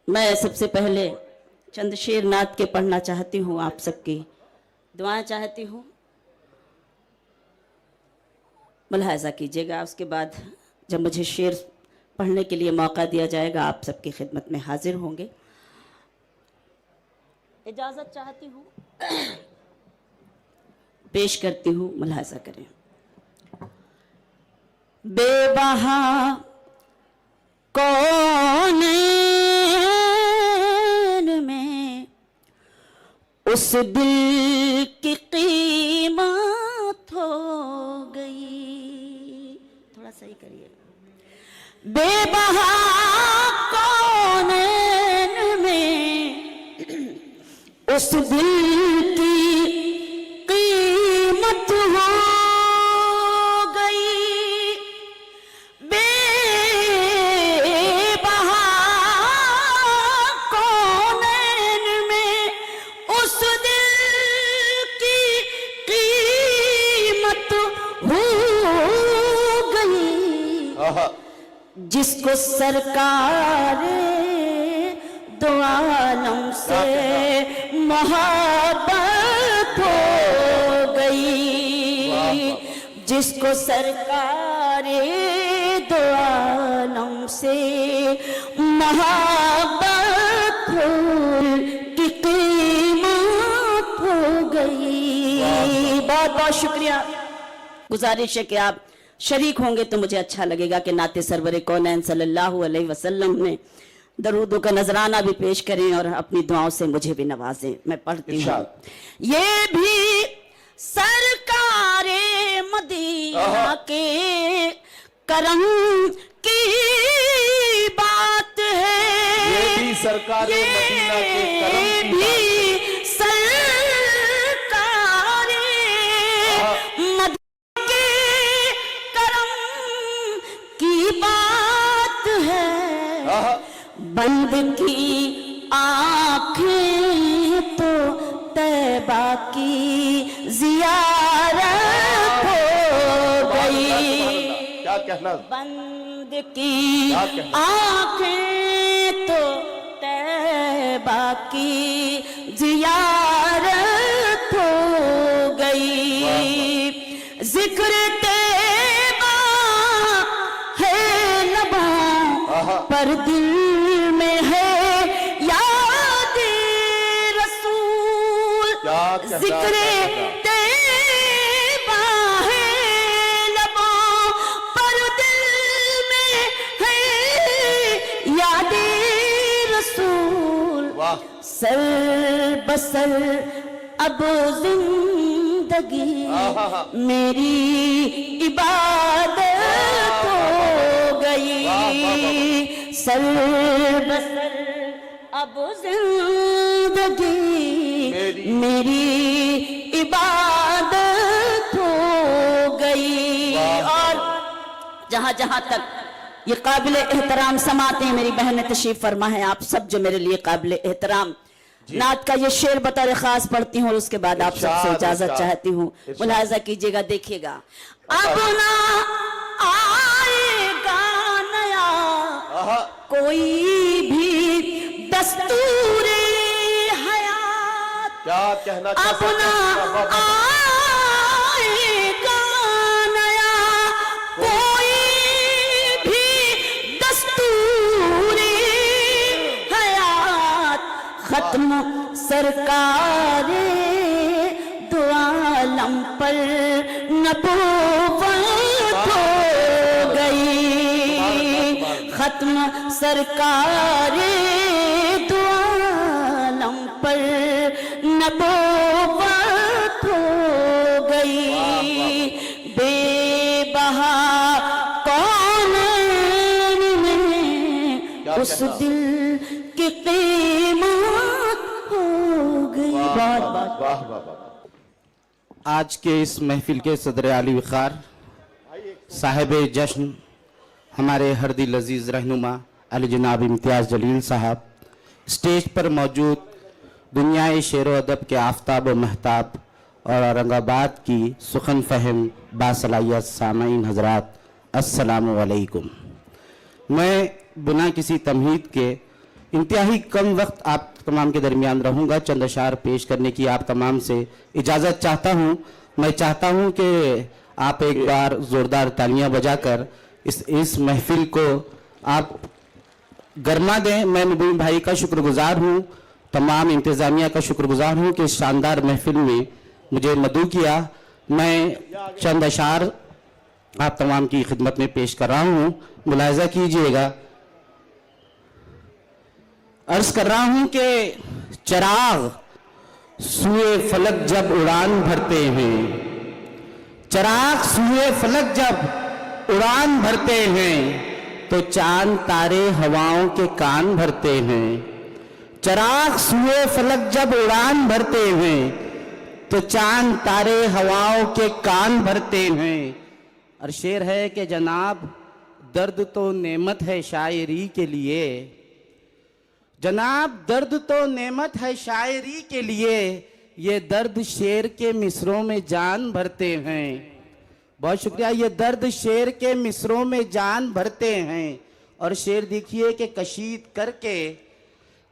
मैं सबसे पहले चंद शेर नात के पढ़ना चाहती हूँ, आप सबकी दुआएं चाहती हूँ, मुलाहजा कीजिएगा। उसके बाद जब मुझे शेर पढ़ने के लिए मौका दिया जाएगा आप सबकी खिदमत में हाजिर होंगे। इजाज़त चाहती हूँ, पेश करती हूँ, मुलाहजा करें। बेबहा कौनैन में उस दिल की कीमत हो गई। थोड़ा सही करिए। बेबहा कौनैन में उस दिल की कीमत हो गई। बेबहा कौनैन में उस दिल की कीमत हो गई जिसको सरकार दो आलम से मोहब्बत हो गई। जिसको सरकार दो आलम से मोहब्बत की कीमत हो गई। बहुत बहुत शुक्रिया। गुजारिश है कि आप शरीक होंगे तो मुझे अच्छा लगेगा कि नाते सरवरे कौनैन सल्लल्लाहु अलैहि वसल्लम में दरूदों का नजराना भी पेश करें और अपनी दुआओं से मुझे भी नवाजें। मैं पढ़ती हूँ। ये भी सरकारे मदीना के करम की बात है। ये भी सरकारे मदीना के करम की बात है। बंद की आँखें तो तैबा की ज़ियारत हो गई। क्या कहना? बंद की आँखें तो तैबा की ज़ियारत हो गई। जिक्र तैबा है लबों पर दिल जिक्र तैबा है लबों पर दिल में है याद रसूल। सर बसर अब जिंदगी मेरी इबादत हो गई। सर बसर अब जिंदगी मेरी इबादत हो गई। और जहां जहां तक ये काबिल एहतराम समाते हैं, मेरी बहन तशरीफ फरमा है, आप सब जो मेरे लिए काबिल एहतराम, नात का ये शेर बतौर खास पढ़ती हूँ और उसके बाद आप सबसे इजाजत चाहती हूँ। मुलाहजा कीजिएगा, देखिएगा। अब ना आएगा नया कोई भी दस्तूर क्या कहना अपना आएगा नया कोई भी दस्तूरी हयात। खत्म सरकारे दो आलम पर नबूवत हो गई। खत्म सरकारे दो आलम पर नबूवत हो गई। बेबहा कौनैन में उस दिल की कीमत हो गई। आज के इस महफिल के सदर आली वक़ार साहिब जश्न हमारे हर दिल अजीज़ रहनुमा अली जनाब इम्तियाज़ जलील साहब, स्टेज पर मौजूद दुनियाए शेर व अदब के आफ्ताब व महताब और औरंगाबाद की सुखन फहम बासलाहियत सामईन हजरात, अस्सलामु अलैकुम। मैं बिना किसी तमहीद के इंतहाई कम वक्त आप तमाम के दरमियान रहूंगा, चंद अशार पेश करने की आप तमाम से इजाज़त चाहता हूं। मैं चाहता हूं कि आप एक बार ज़ोरदार तालियां बजाकर इस महफिल को आप गरमा दें। मैं मुबीन भाई का शुक्रगुजार हूं, तमाम इंतज़ामिया का शुक्रगुजार हूं कि इस शानदार महफिल में मुझे मदऊ किया। मैं चंद अशार आप तमाम की खिदमत में पेश कर रहा हूं, मुलाहिज़ा कीजिएगा। अर्ज कर रहा हूं कि चिराग सूए फलक जब उड़ान भरते हैं, चिराग सूए फलक जब उड़ान भरते हैं, तो चांद तारे हवाओं के कान भरते हैं। चिराग सूए फलक जब उड़ान भरते हैं, तो चांद तारे हवाओं के कान भरते हैं। और शेर है कि जनाब दर्द तो नेमत है शायरी के लिए, जनाब दर्द तो नेमत है शायरी के लिए, ये दर्द शेर के मिसरों में जान भरते हैं। बहुत शुक्रिया। ये दर्द शेर के मिसरों में जान भरते हैं। और शेर देखिए कि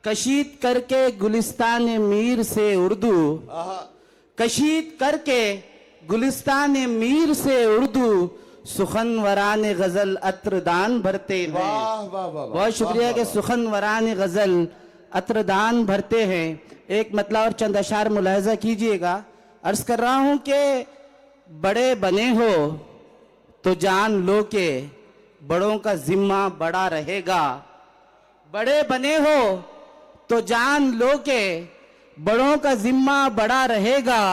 कशीद करके गुलिस्तान मीर से उर्दू, कशीद करके गुलिस्तान मीर से उर्दू, सुखनवरान गजल अत्रदान भरते हैं। बहुत शुक्रिया कि सुखनवरान गजल अत्रदान भरते हैं। एक मतलब और चंद अशार मुलाहिजा कीजिएगा। अर्ज कर रहा हूं कि बड़े बने हो तो जान लो के बड़ों का जिम्मा बड़ा रहेगा, बड़े बने हो तो जान लो के बड़ों का जिम्मा बड़ा रहेगा।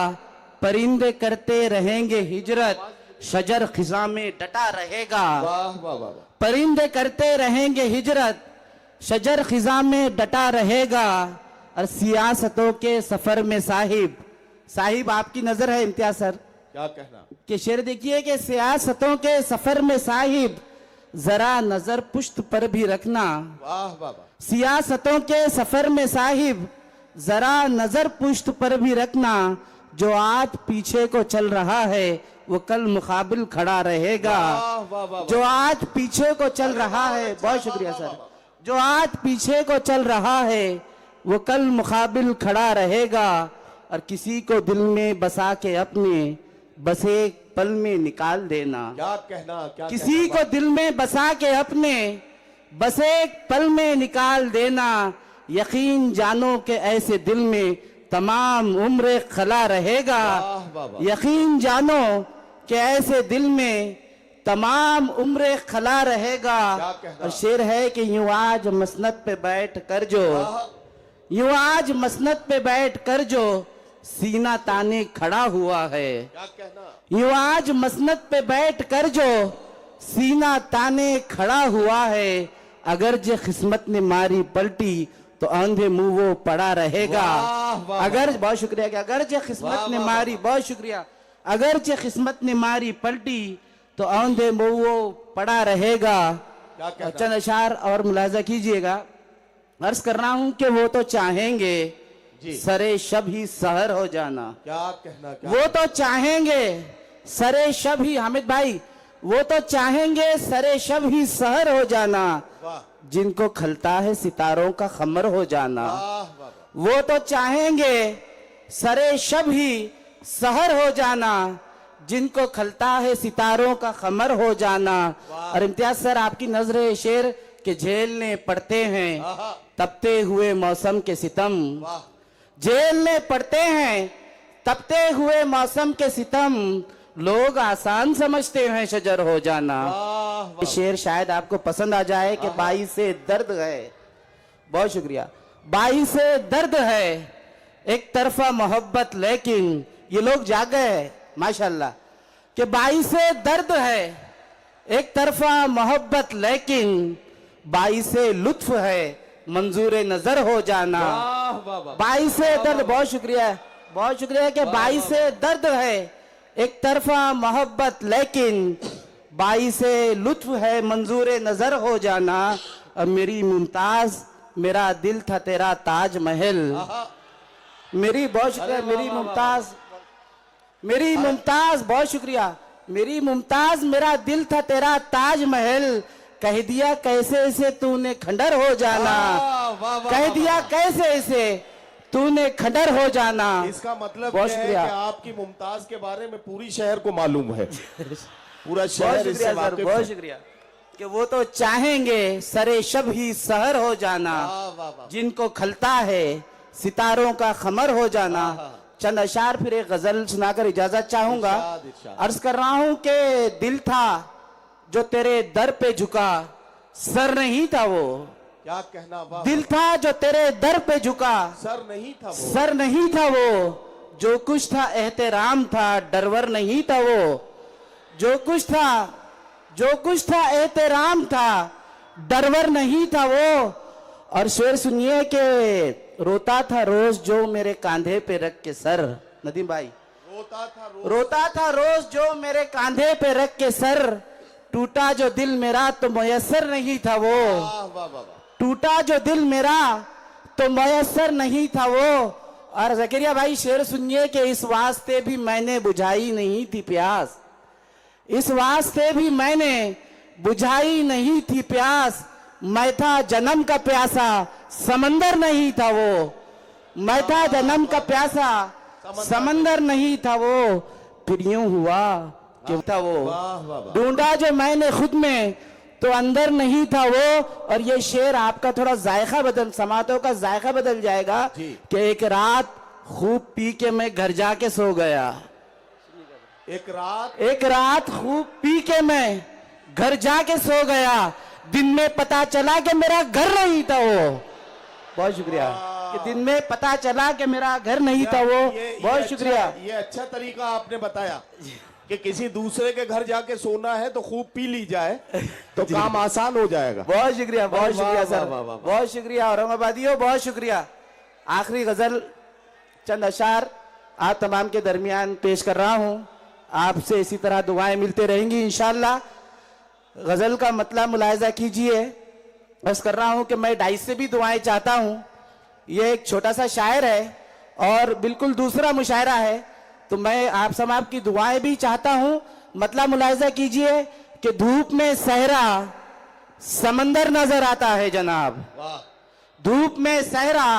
परिंदे करते रहेंगे हिजरत, शजर खिजा में डटा रहेगा। परिंदे करते रहेंगे हिजरत, शजर खिजा में डटा रहेगा। और सियासतों के सफर में साहिब आपकी नजर है इम्तियाज सर, क्या कहना कि शेर देखिए कि सियासतों के सफर में साहिब, जरा नजर पुश्त पर भी रखना। वाह वाह। सियासतों के सफर में साहिब, जरा नजर पुश्त पर भी रखना। जो आज पीछे को चल रहा है वो कल मुकाबिल खड़ा रहेगा। जो आज पीछे को चल रहा है, बहुत शुक्रिया सर, जो आज पीछे को चल रहा है वो कल मुकाबिल खड़ा रहेगा। और किसी को दिल में बसा के अपने बस एक पल में निकाल देना। क्या कहना, क्या किसी को दिल में बसा के अपने बस एक पल में निकाल देना। यकीन जानो कि ऐसे दिल में तमाम उम्र खला रहेगा। यकीन जानो कि ऐसे दिल में तमाम उम्र खला रहेगा। और शेर है कि यूं आज मसनद पे बैठ कर जो, यूं आज मसनद पे बैठ कर जो सीना ताने खड़ा हुआ है। क्या कहना, यूं आज मसनद पे बैठ कर जो सीना ताने खड़ा हुआ है। अगर जे किस्मत ने मारी पलटी तो अंधे मुंह वो पड़ा रहेगा। अगर, बहुत शुक्रिया, कि अगर जे किस्मत ने मारी, बहुत शुक्रिया, अगर जे किस्मत ने मारी पलटी तो अंधे मुंह वो पड़ा रहेगा। चंद अशार और मुलाजा कीजिएगा। अर्ज कर रहा हूं कि वो तो चाहेंगे सरे शब ही सहर हो जाना। क्या कहना, क्या वो तो चाहेंगे सरे शब ही, हामिद भाई, वो तो चाहेंगे सरे शब ही सहर हो जाना। जिनको खलता है सितारों का खमर हो जाना। वो तो चाहेंगे सरे शब ही सहर हो जाना। जिनको खलता है सितारों का खमर हो जाना। और इम्तियाज सर आपकी नजर शेर के झेलने पड़ते हैं तपते हुए मौसम के सितम। झेलने पड़ते हैं तपते हुए मौसम के सितम। लोग आसान समझते हैं शजर हो जाना। शेर शायद आपको पसंद आ जाए कि बाई से दर्द है। बहुत शुक्रिया। बाई से दर्द है एक तरफा मोहब्बत, लेकिन ये लोग जाग गए माशाल्लाह, कि बाई से दर्द है एक तरफा मोहब्बत, लेकिन बाई से लुत्फ है मंजूर नजर हो जाना। बाई से दर्द, बहुत शुक्रिया, बहुत शुक्रिया, कि बाई से दर्द है एक तरफा मोहब्बत, लेकिन बाई से लुत्फ है मंजूर नजर हो जाना। अब मेरी मुमताज मेरा दिल था तेरा ताज महल। मेरी, बहुत शुक्रिया, मेरी मुमताज, मेरी मुमताज, बहुत शुक्रिया, मेरी मुमताज मेरा दिल था तेरा ताज महल। कह दिया कैसे ऐसे तूने खंडर हो जाना, वाह, वाह, कह वाह, दिया वाह। कैसे ऐसे तूने खंडर हो जाना। इसका मतलब बहुत यह है शुक्रिया। कि आपकी मुमताज के बारे में पूरी शहर को मालूम है, पूरा बहुत शहर इससे शुक्रिया सर, वाकिफ बहुत है। शुक्रिया कि वो तो चाहेंगे सरे शब ही सहर हो जाना, वाह, वाह, वाह। जिनको खलता है सितारों का खमर हो जाना। चंद अशार फिर एक गजल सुनाकर इजाजत चाहूंगा। इरशाद, इरशाद। अर्ज कर रहा हूं कि दिल था जो तेरे दर पे झुका, सर नहीं था वो। क्या कहना, वाह। दिल था जो तेरे दर पे झुका, सर नहीं था वो। सर नहीं था वो। जो कुछ था एहतराम था, डरवर नहीं था वो। जो कुछ था एहतराम था, डरवर नहीं था वो। और शेर सुनिए कि रोता था रोज जो मेरे कांधे पे रख के सर। नदीम भाई, रोता था रोज जो मेरे कांधे पे रख के सर, टूटा जो दिल मेरा तो मयसर नहीं था वो। वाह, वाह, वाह। टूटा जो दिल मेरा तो मयसर नहीं था वो। और जकरिया भाई शेर सुनिए कि इस वास्ते भी मैंने बुझाई नहीं थी प्यास, इस वास्ते भी मैंने बुझाई नहीं थी प्यास। मैं था जन्म का प्यासा, समंदर नहीं था वो। मैं था जन्म का प्यासा, समंदर नहीं था वो। फिर यूं हुआ कि था वो। वाह, वाह, वाह। ढूंढा जो मैंने खुद में तो अंदर नहीं था वो। और ये शेर आपका थोड़ा जायका बदल, समातों का जायका बदल जाएगा जी। कि एक रात खूब पी के मैं घर जाके सो गया। एक रात खूब पी के मैं घर जाके सो गया, दिन में पता चला कि मेरा घर नहीं था वो। बहुत शुक्रिया कि दिन में पता चला कि मेरा घर नहीं था वो। बहुत शुक्रिया। ये अच्छा तरीका आपने बताया कि किसी दूसरे के घर जाके सोना है तो खूब पी ली जाए तो काम आसान हो जाएगा। बहुत शुक्रिया, बहुत वाह, शुक्रिया वाह, सर, वाह, वाह, वाह। बहुत शुक्रिया औरंगाबादियों, बहुत शुक्रिया। आखिरी गजल चंद अशार आप तमाम के दरमियान पेश कर रहा हूं। आपसे इसी तरह दुआएं मिलते रहेंगी इंशाल्लाह। गजल का मतलब मुलायजा कीजिए। बस कर रहा हूं कि मैं डाइस से भी दुआएं चाहता हूं। ये एक छोटा सा शायर है और बिल्कुल दूसरा मुशायरा है, तो मैं आप सब आपकी दुआएं भी चाहता हूं। मतलब मुलायजा कीजिए कि धूप में सहरा समंदर नजर आता है जनाब, वाह। धूप में सहरा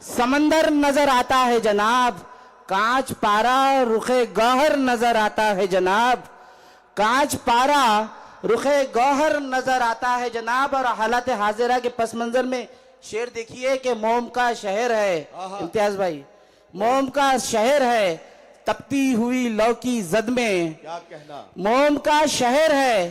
समंदर नजर आता है जनाब। कांच पारा रुखे गौहर नजर आता है जनाब, कांच पारा रुखे गौहर नजर आता है जनाब। और हालात हाजिरा के पस मंजर में शेर देखिए कि मोम का शहर है। इम्तियाज भाई, मोम का शहर है तपती हुई लौ की जद में। क्या कहना, मोम का शहर है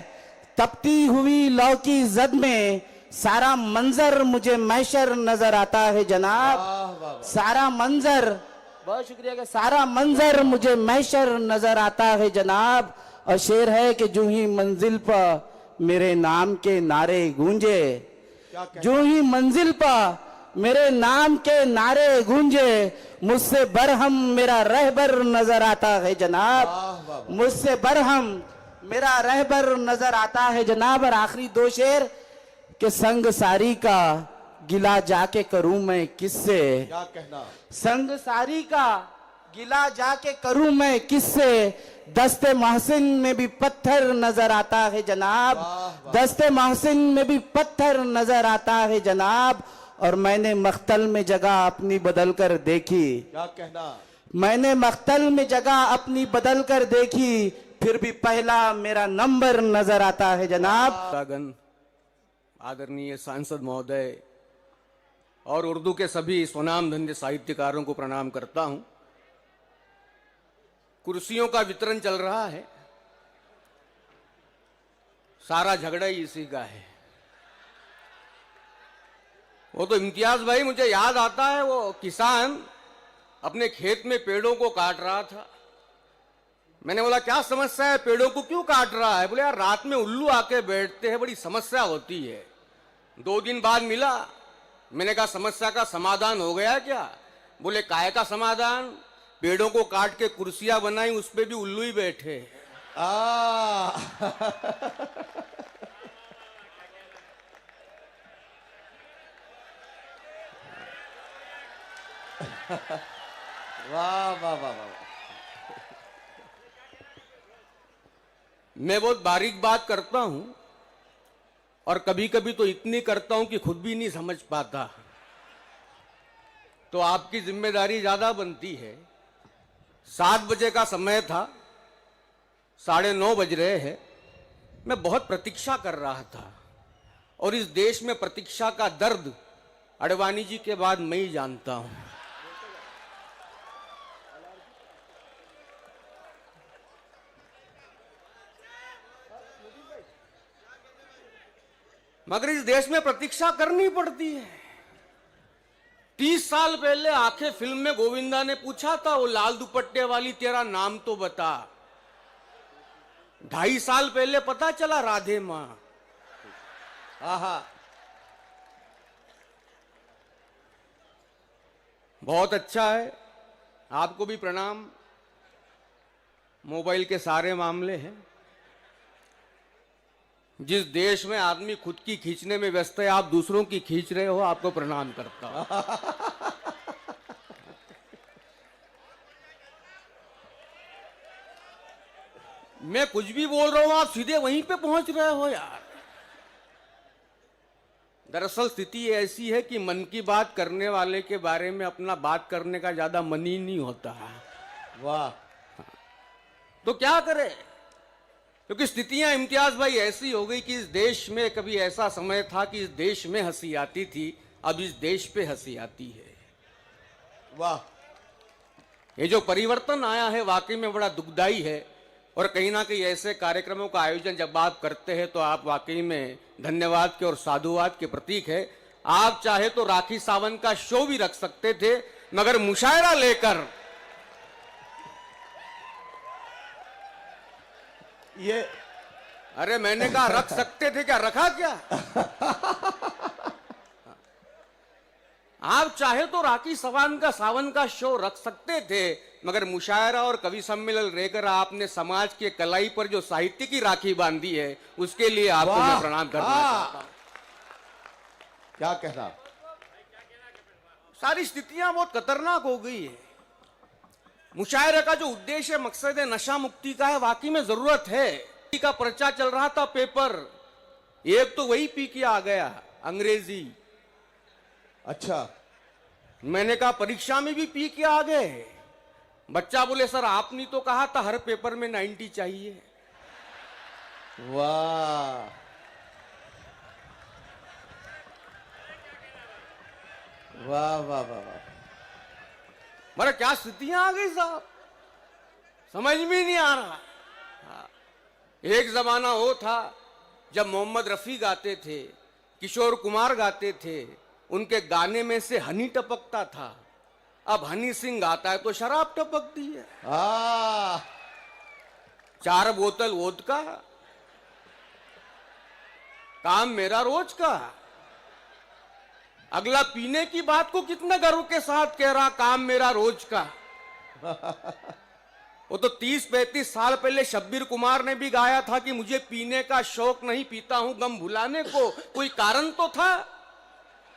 तपती हुई लौ की जद में। सारा मंजर मुझे महशर नजर आता है जनाब, वाह, वाह। सारा मंजर, बहुत शुक्रिया कि सारा मंजर मुझे महशर नजर आता है जनाब। और शेर है कि जो ही मंजिल पर मेरे नाम के नारे गूंजे, क्या कहना, जो ही मंजिल पर मेरे नाम के नारे गूंजे, मुझसे बरहम मेरा रहबर नजर आता है जनाब, वाह, वाह। मुझसे बरहम मेरा रहबर नजर आता है जनाब। और आखिरी दो शेर कि संग सारी का गिला जाके करूं मैं किससे, क्या कहना, संग सारी का गिला जाके करूं मैं किससे। दस्ते महसिन में भी पत्थर नजर आता है जनाब, दस्ते महसिन में भी पत्थर नजर आता है जनाब। और मैंने मख्तल में जगह अपनी बदल कर देखी, क्या कहना, मैंने मख्तल में जगह अपनी बदल कर देखी, फिर भी पहला मेरा नंबर नजर आता है जनाब। सागन, आदरणीय सांसद महोदय और उर्दू के सभी स्वनामधन्य साहित्यकारों को प्रणाम करता हूं। कुर्सियों का वितरण चल रहा है, सारा झगड़ा ही इसी का है। वो तो इम्तियाज भाई, मुझे याद आता है वो किसान अपने खेत में पेड़ों को काट रहा था। मैंने बोला क्या समस्या है, पेड़ों को क्यों काट रहा है? बोले यार रात में उल्लू आके बैठते हैं, बड़ी समस्या होती है। 2 दिन बाद मिला, मैंने कहा समस्या का समाधान हो गया क्या? बोले काय का समाधान? पेड़ों को काट के कुर्सियां बनाई, उस पे भी उल्लू ही बैठे। वाह, वाह, वाह, वाह। मैं बहुत बारीक बात करता हूं, और कभी कभी तो इतनी करता हूं कि खुद भी नहीं समझ पाता। तो आपकी जिम्मेदारी ज्यादा बनती है। 7 बजे का समय था, 9:30 बज रहे हैं। मैं बहुत प्रतीक्षा कर रहा था, और इस देश में प्रतीक्षा का दर्द अडवाणी जी के बाद मैं ही जानता हूं। मगर इस देश में प्रतीक्षा करनी पड़ती है। 30 साल पहले आंखें फिल्म में गोविंदा ने पूछा था, वो लाल दुपट्टे वाली तेरा नाम तो बता। 2.5 साल पहले पता चला राधे मां। आहा, बहुत अच्छा है। आपको भी प्रणाम। मोबाइल के सारे मामले हैं। जिस देश में आदमी खुद की खींचने में व्यस्त है, आप दूसरों की खींच रहे हो, आपको प्रणाम करता हूं। मैं कुछ भी बोल रहा हूं, आप सीधे वहीं पे पहुंच रहे हो यार। दरअसल स्थिति ऐसी है कि मन की बात करने वाले के बारे में अपना बात करने का ज्यादा मन ही नहीं होता। वाह। तो क्या करे, क्योंकि स्थितियां इम्तियाज भाई ऐसी हो गई कि इस देश में कभी ऐसा समय था कि इस देश में हंसी आती थी, अब इस देश पे हंसी आती है। वाह। ये जो परिवर्तन आया है वाकई में बड़ा दुखदाई है। और कहीं ना कहीं ऐसे कार्यक्रमों का आयोजन जब आप करते हैं तो आप वाकई में धन्यवाद के और साधुवाद के प्रतीक है। आप चाहे तो राखी सावंत का शो भी रख सकते थे, मगर मुशायरा लेकर ये, अरे मैंने कहा रख सकते थे, क्या रखा क्या? आप चाहे तो राखी सावंत का शो रख सकते थे, मगर मुशायरा और कवि सम्मेलन लेकर आपने समाज के कलाई पर जो साहित्य की राखी बांधी है, उसके लिए आपको मैं प्रणाम करना चाहता हूं। क्या कहना। सारी स्थितियां बहुत खतरनाक हो गई है। मुशायरे का जो उद्देश्य मकसद है नशा मुक्ति का है, वाकई में जरूरत है। का पर्चा चल रहा था पेपर, एक तो वही पी के आ गया, अंग्रेजी। अच्छा। मैंने कहा परीक्षा में भी पी के आ गए। बच्चा बोले सर आपने तो कहा था हर पेपर में 90 चाहिए। वाह। वाह वाह वाह वाह। मगर क्या स्थितियां आ गई साहब, समझ में नहीं आ रहा। एक जमाना वो था जब मोहम्मद रफी गाते थे, किशोर कुमार गाते थे, उनके गाने में से हनी टपकता था। अब हनी सिंह गाता है तो शराब टपकती है। 4 बोतल वोदका, काम मेरा रोज का। अगला पीने की बात को कितना गर्व के साथ कह रहा, काम मेरा रोज का। वो तो 30-35 साल पहले शब्बीर कुमार ने भी गाया था कि मुझे पीने का शौक नहीं, पीता हूं गम भुलाने को। कोई कारण तो था,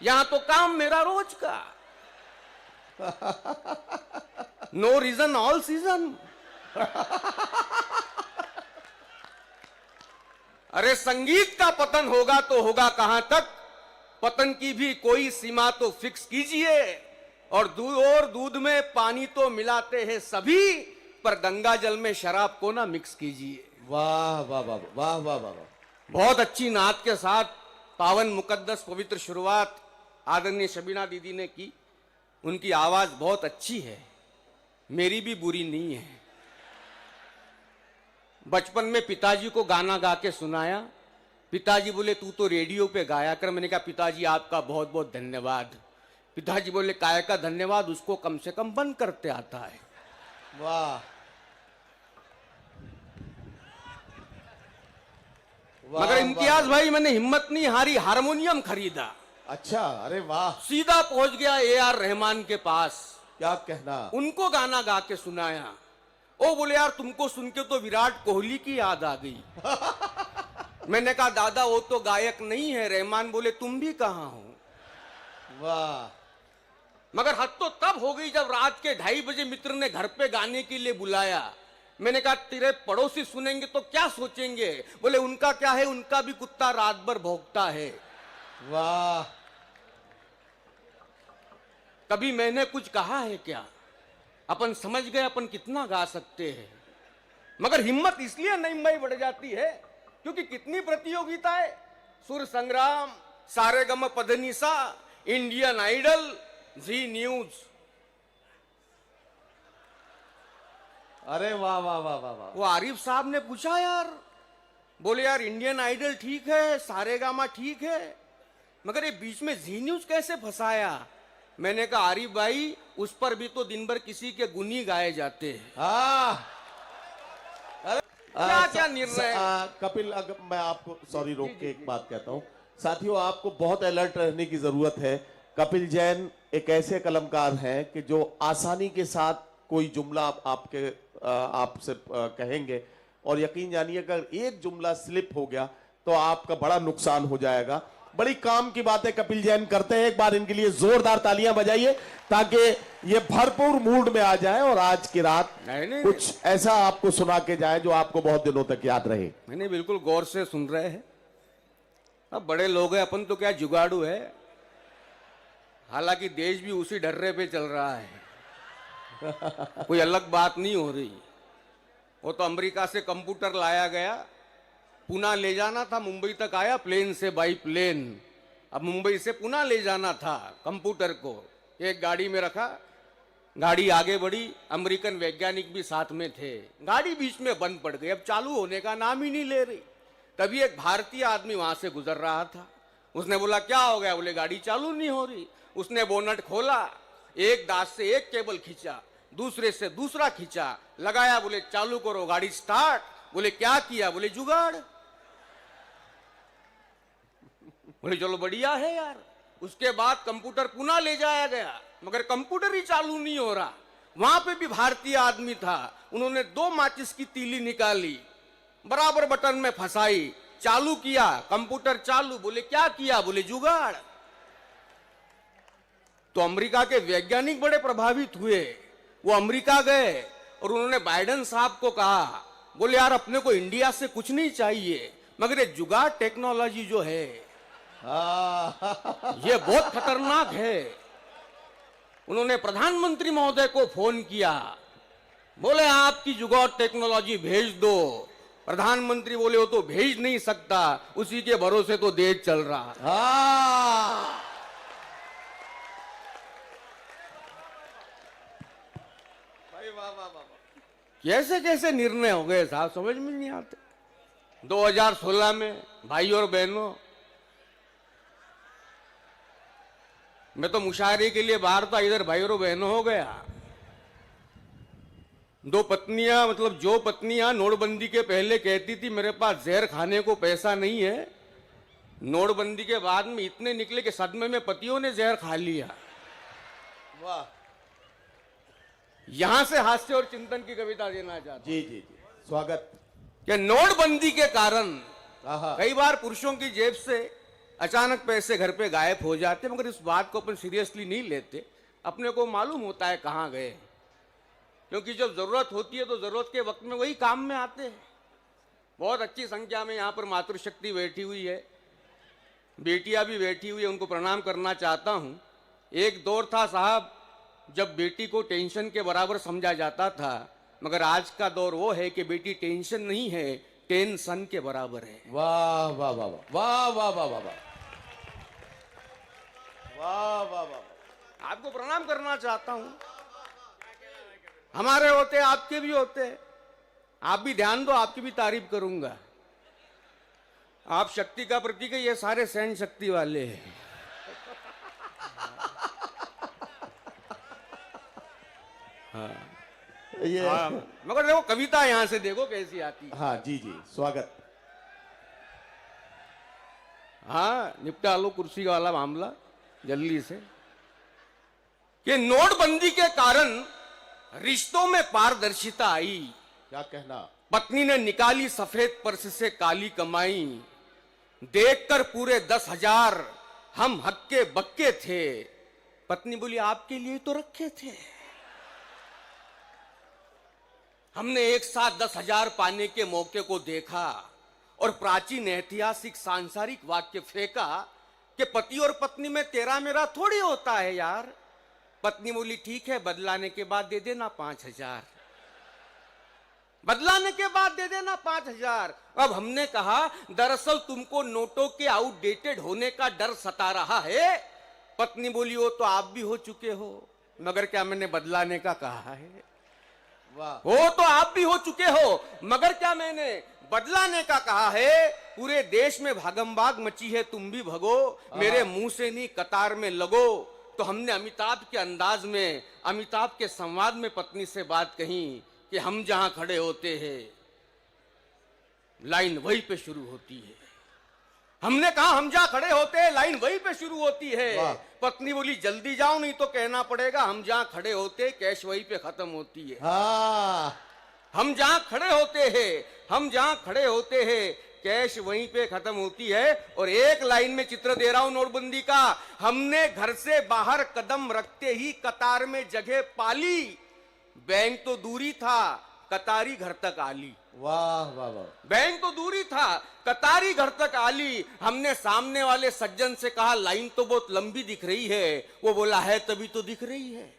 यहां तो काम मेरा रोज का। No reason all season. अरे संगीत का पतन होगा तो होगा कहां तक, पतन की भी कोई सीमा तो फिक्स कीजिए। और दूध में पानी तो मिलाते हैं सभी, पर गंगा जल में शराब को ना मिक्स कीजिए। वाह वाह वाह वाह वाह वाह। बहुत अच्छी नात के साथ पावन मुकद्दस पवित्र शुरुआत आदरणीय शबीना दीदी ने की। उनकी आवाज बहुत अच्छी है, मेरी भी बुरी नहीं है। बचपन में पिताजी को गाना गा के सुनाया। पिताजी बोले तू तो रेडियो पे गाया कर। मैंने कहा पिताजी आपका बहुत बहुत धन्यवाद। पिताजी बोले काय का धन्यवाद, उसको कम से कम बंद करते आता है। वाह। मगर इम्तियाज भाई मैंने हिम्मत नहीं हारी, हारमोनियम खरीदा। अच्छा, अरे वाह। सीधा पहुंच गया AR रहमान के पास। क्या कहना। उनको गाना गा के सुनाया। ओ बोले यार तुमको सुन के तो विराट कोहली की याद आ गई। मैंने कहा दादा वो तो गायक नहीं है। रहमान बोले तुम भी कहां हो। वाह। मगर हद तो तब हो गई जब रात के 2:30 बजे मित्र ने घर पे गाने के लिए बुलाया। मैंने कहा तेरे पड़ोसी सुनेंगे तो क्या सोचेंगे? बोले उनका क्या है, उनका भी कुत्ता रात भर भौंकता है। वाह, कभी मैंने कुछ कहा है क्या? अपन समझ गए अपन कितना गा सकते हैं, मगर हिम्मत इसलिए नहीं भाई बढ़ जाती है क्योंकि कितनी प्रतियोगिताएं, सुर संग्राम, सारेगम पधनिसा, इंडियन आइडल, जी न्यूज। अरे वाह वाह वाह वाह वाह। वो आरिफ साहब ने पूछा यार, बोले यार इंडियन आइडल ठीक है, सारेगामा ठीक है, मगर ये बीच में जी न्यूज कैसे फंसाया? मैंने कहा आरिफ भाई उस पर भी तो दिन भर किसी के गुनी गाए जाते हैं। हाँ, क्या क्या निर्णय? कपिल, अगर मैं आपको सॉरी रोक के एक बात कहता हूँ, साथियों आपको बहुत अलर्ट रहने की जरूरत है। कपिल जैन एक ऐसे कलमकार हैं कि जो आसानी के साथ कोई जुमला आपसे कहेंगे और यकीन जानिए अगर एक जुमला स्लिप हो गया तो आपका बड़ा नुकसान हो जाएगा। बड़ी काम की बातें कपिल जैन करते हैं, एक बार इनके लिए जोरदार तालियां बजाइए ताकि ये भरपूर मूड में आ जाए और आज की रात नहीं। कुछ ऐसा आपको सुना के जाए जो आपको बहुत दिनों तक याद रहे। मैंने बिल्कुल गौर से सुन रहे हैं। अब बड़े लोग हैं, अपन तो क्या जुगाड़ू है, हालांकि देश भी उसी ढर्रे पे चल रहा है, कोई अलग बात नहीं हो रही। वो तो अमेरिका से कंप्यूटर लाया गया, पुणे ले जाना था, मुंबई तक आया प्लेन से, बाई प्लेन। अब मुंबई से पुणे ले जाना था कंप्यूटर को, एक गाड़ी में रखा, गाड़ी आगे बढ़ी, अमेरिकन वैज्ञानिक भी साथ में थे, गाड़ी बीच में बंद पड़ गई, अब चालू होने का नाम ही नहीं ले रही। तभी एक भारतीय आदमी वहां से गुजर रहा था, उसने बोला क्या हो गया? बोले गाड़ी चालू नहीं हो रही। उसने बोनट खोला, एक दांत से एक केबल खींचा, दूसरे से दूसरा खींचा, लगाया, बोले चालू करो गाड़ी स्टार्ट। बोले क्या किया? बोले जुगाड़। बोले चलो बढ़िया है यार। उसके बाद कंप्यूटर पुणे ले जाया गया, मगर कंप्यूटर ही चालू नहीं हो रहा। वहां पे भी भारतीय आदमी था, उन्होंने 2 माचिस की तीली निकाली, बराबर बटन में फंसाई, चालू किया, कंप्यूटर चालू। बोले क्या किया? बोले जुगाड़। तो अमेरिका के वैज्ञानिक बड़े प्रभावित हुए, वो अमेरिका गए और उन्होंने बाइडेन साहब को कहा, बोले यार अपने को इंडिया से कुछ नहीं चाहिए, मगर ये जुगाड़ टेक्नोलॉजी जो है ये बहुत खतरनाक है। उन्होंने प्रधानमंत्री महोदय को फोन किया, बोले आपकी जुगाड़ टेक्नोलॉजी भेज दो। प्रधानमंत्री बोले वो तो भेज नहीं सकता, उसी के भरोसे तो देश चल रहा। कैसे कैसे निर्णय हो गए साहब, समझ में नहीं आते। 2016 में भाई और बहनों, मैं तो मुशायरे के लिए बाहर था, इधर भाई और बहनों हो गया। 2 पत्नियां, मतलब जो पत्नियां नोटबंदी के पहले कहती थी मेरे पास जहर खाने को पैसा नहीं है, नोटबंदी के बाद में इतने निकले कि सदमे में पतियों ने जहर खा लिया। वाह, यहां से हास्य और चिंतन की कविता देना चाहता हूं। जी जी जी, स्वागत। कि नोटबंदी के कारण आहा। कई बार पुरुषों की जेब से अचानक पैसे घर पे गायब हो जाते, मगर इस बात को अपन सीरियसली नहीं लेते, अपने को मालूम होता है कहां गए, क्योंकि जब जरूरत होती है तो जरूरत के वक्त में वही काम में आते हैं। बहुत अच्छी संख्या में यहाँ पर मातृशक्ति बैठी हुई है, बेटियां भी बैठी हुई है, उनको प्रणाम करना चाहता हूं। एक दौर था साहब जब बेटी को टेंशन के बराबर समझा जाता था, मगर आज का दौर वो है कि बेटी टेंशन नहीं है, टेंशन के बराबर है। वाह वाह वाह वाह वाह वाह वाह वाह वाह वाह वाह। आपको प्रणाम करना चाहता हूं, हमारे होते आपके भी होते, आप भी ध्यान दो, आपकी भी तारीफ करूंगा। आप शक्ति का प्रतीक है, ये सारे सहन शक्ति वाले हैं। ये मगर देखो कविता यहां से देखो कैसी आती है। हाँ जी जी, स्वागत। हाँ, निपटा लो कुर्सी वाला मामला जल्दी से। कि नोटबंदी के कारण रिश्तों में पारदर्शिता आई, क्या कहना। पत्नी ने निकाली सफेद पर्स से काली कमाई, देखकर पूरे 10,000 हम हक्के बक्के थे। पत्नी बोली आपके लिए तो रखे थे, हमने एक साथ 10,000 पाने के मौके को देखा और प्राचीन ऐतिहासिक सांसारिक वाक्य फेंका कि पति और पत्नी में तेरा मेरा थोड़ी होता है यार। पत्नी बोली ठीक है, बदलाने के बाद दे देना 5,000, बदलाने के बाद दे देना 5,000। अब हमने कहा दरअसल तुमको नोटों के आउटडेटेड होने का डर सता रहा है। पत्नी बोली वो तो आप भी हो चुके हो, मगर क्या मैंने बदलाने का कहा है? वाह, वो तो आप भी हो चुके हो, मगर क्या मैंने बदलाने का कहा है? पूरे देश में भागम भाग मची है, तुम भी भगो, मेरे मुंह से नहीं कतार में लगो। तो हमने अमिताभ के अंदाज में, अमिताभ के संवाद में पत्नी से बात कही कि हम जहां खड़े होते हैं लाइन वहीं पे शुरू होती है। हमने कहा हम जहां खड़े होते हैं लाइन वहीं पे शुरू होती है। वाह। पत्नी बोली जल्दी जाओ नहीं तो कहना पड़ेगा हम जहां खड़े होते हैं कैश वहीं पे खत्म होती है। हाँ, हम जहां खड़े होते हैं, हम जहां खड़े होते हैं कैश वहीं पे खत्म होती है। और एक लाइन में चित्र दे रहा हूं नोटबंदी का। हमने घर से बाहर कदम रखते ही कतार में जगह पाली, बैंक तो दूरी था कतारी घर तक आली। वाह वाह वाह, बैंक तो दूरी था कतारी घर तक आली। हमने सामने वाले सज्जन से कहा लाइन तो बहुत लंबी दिख रही है। वो बोला है तभी तो दिख रही है।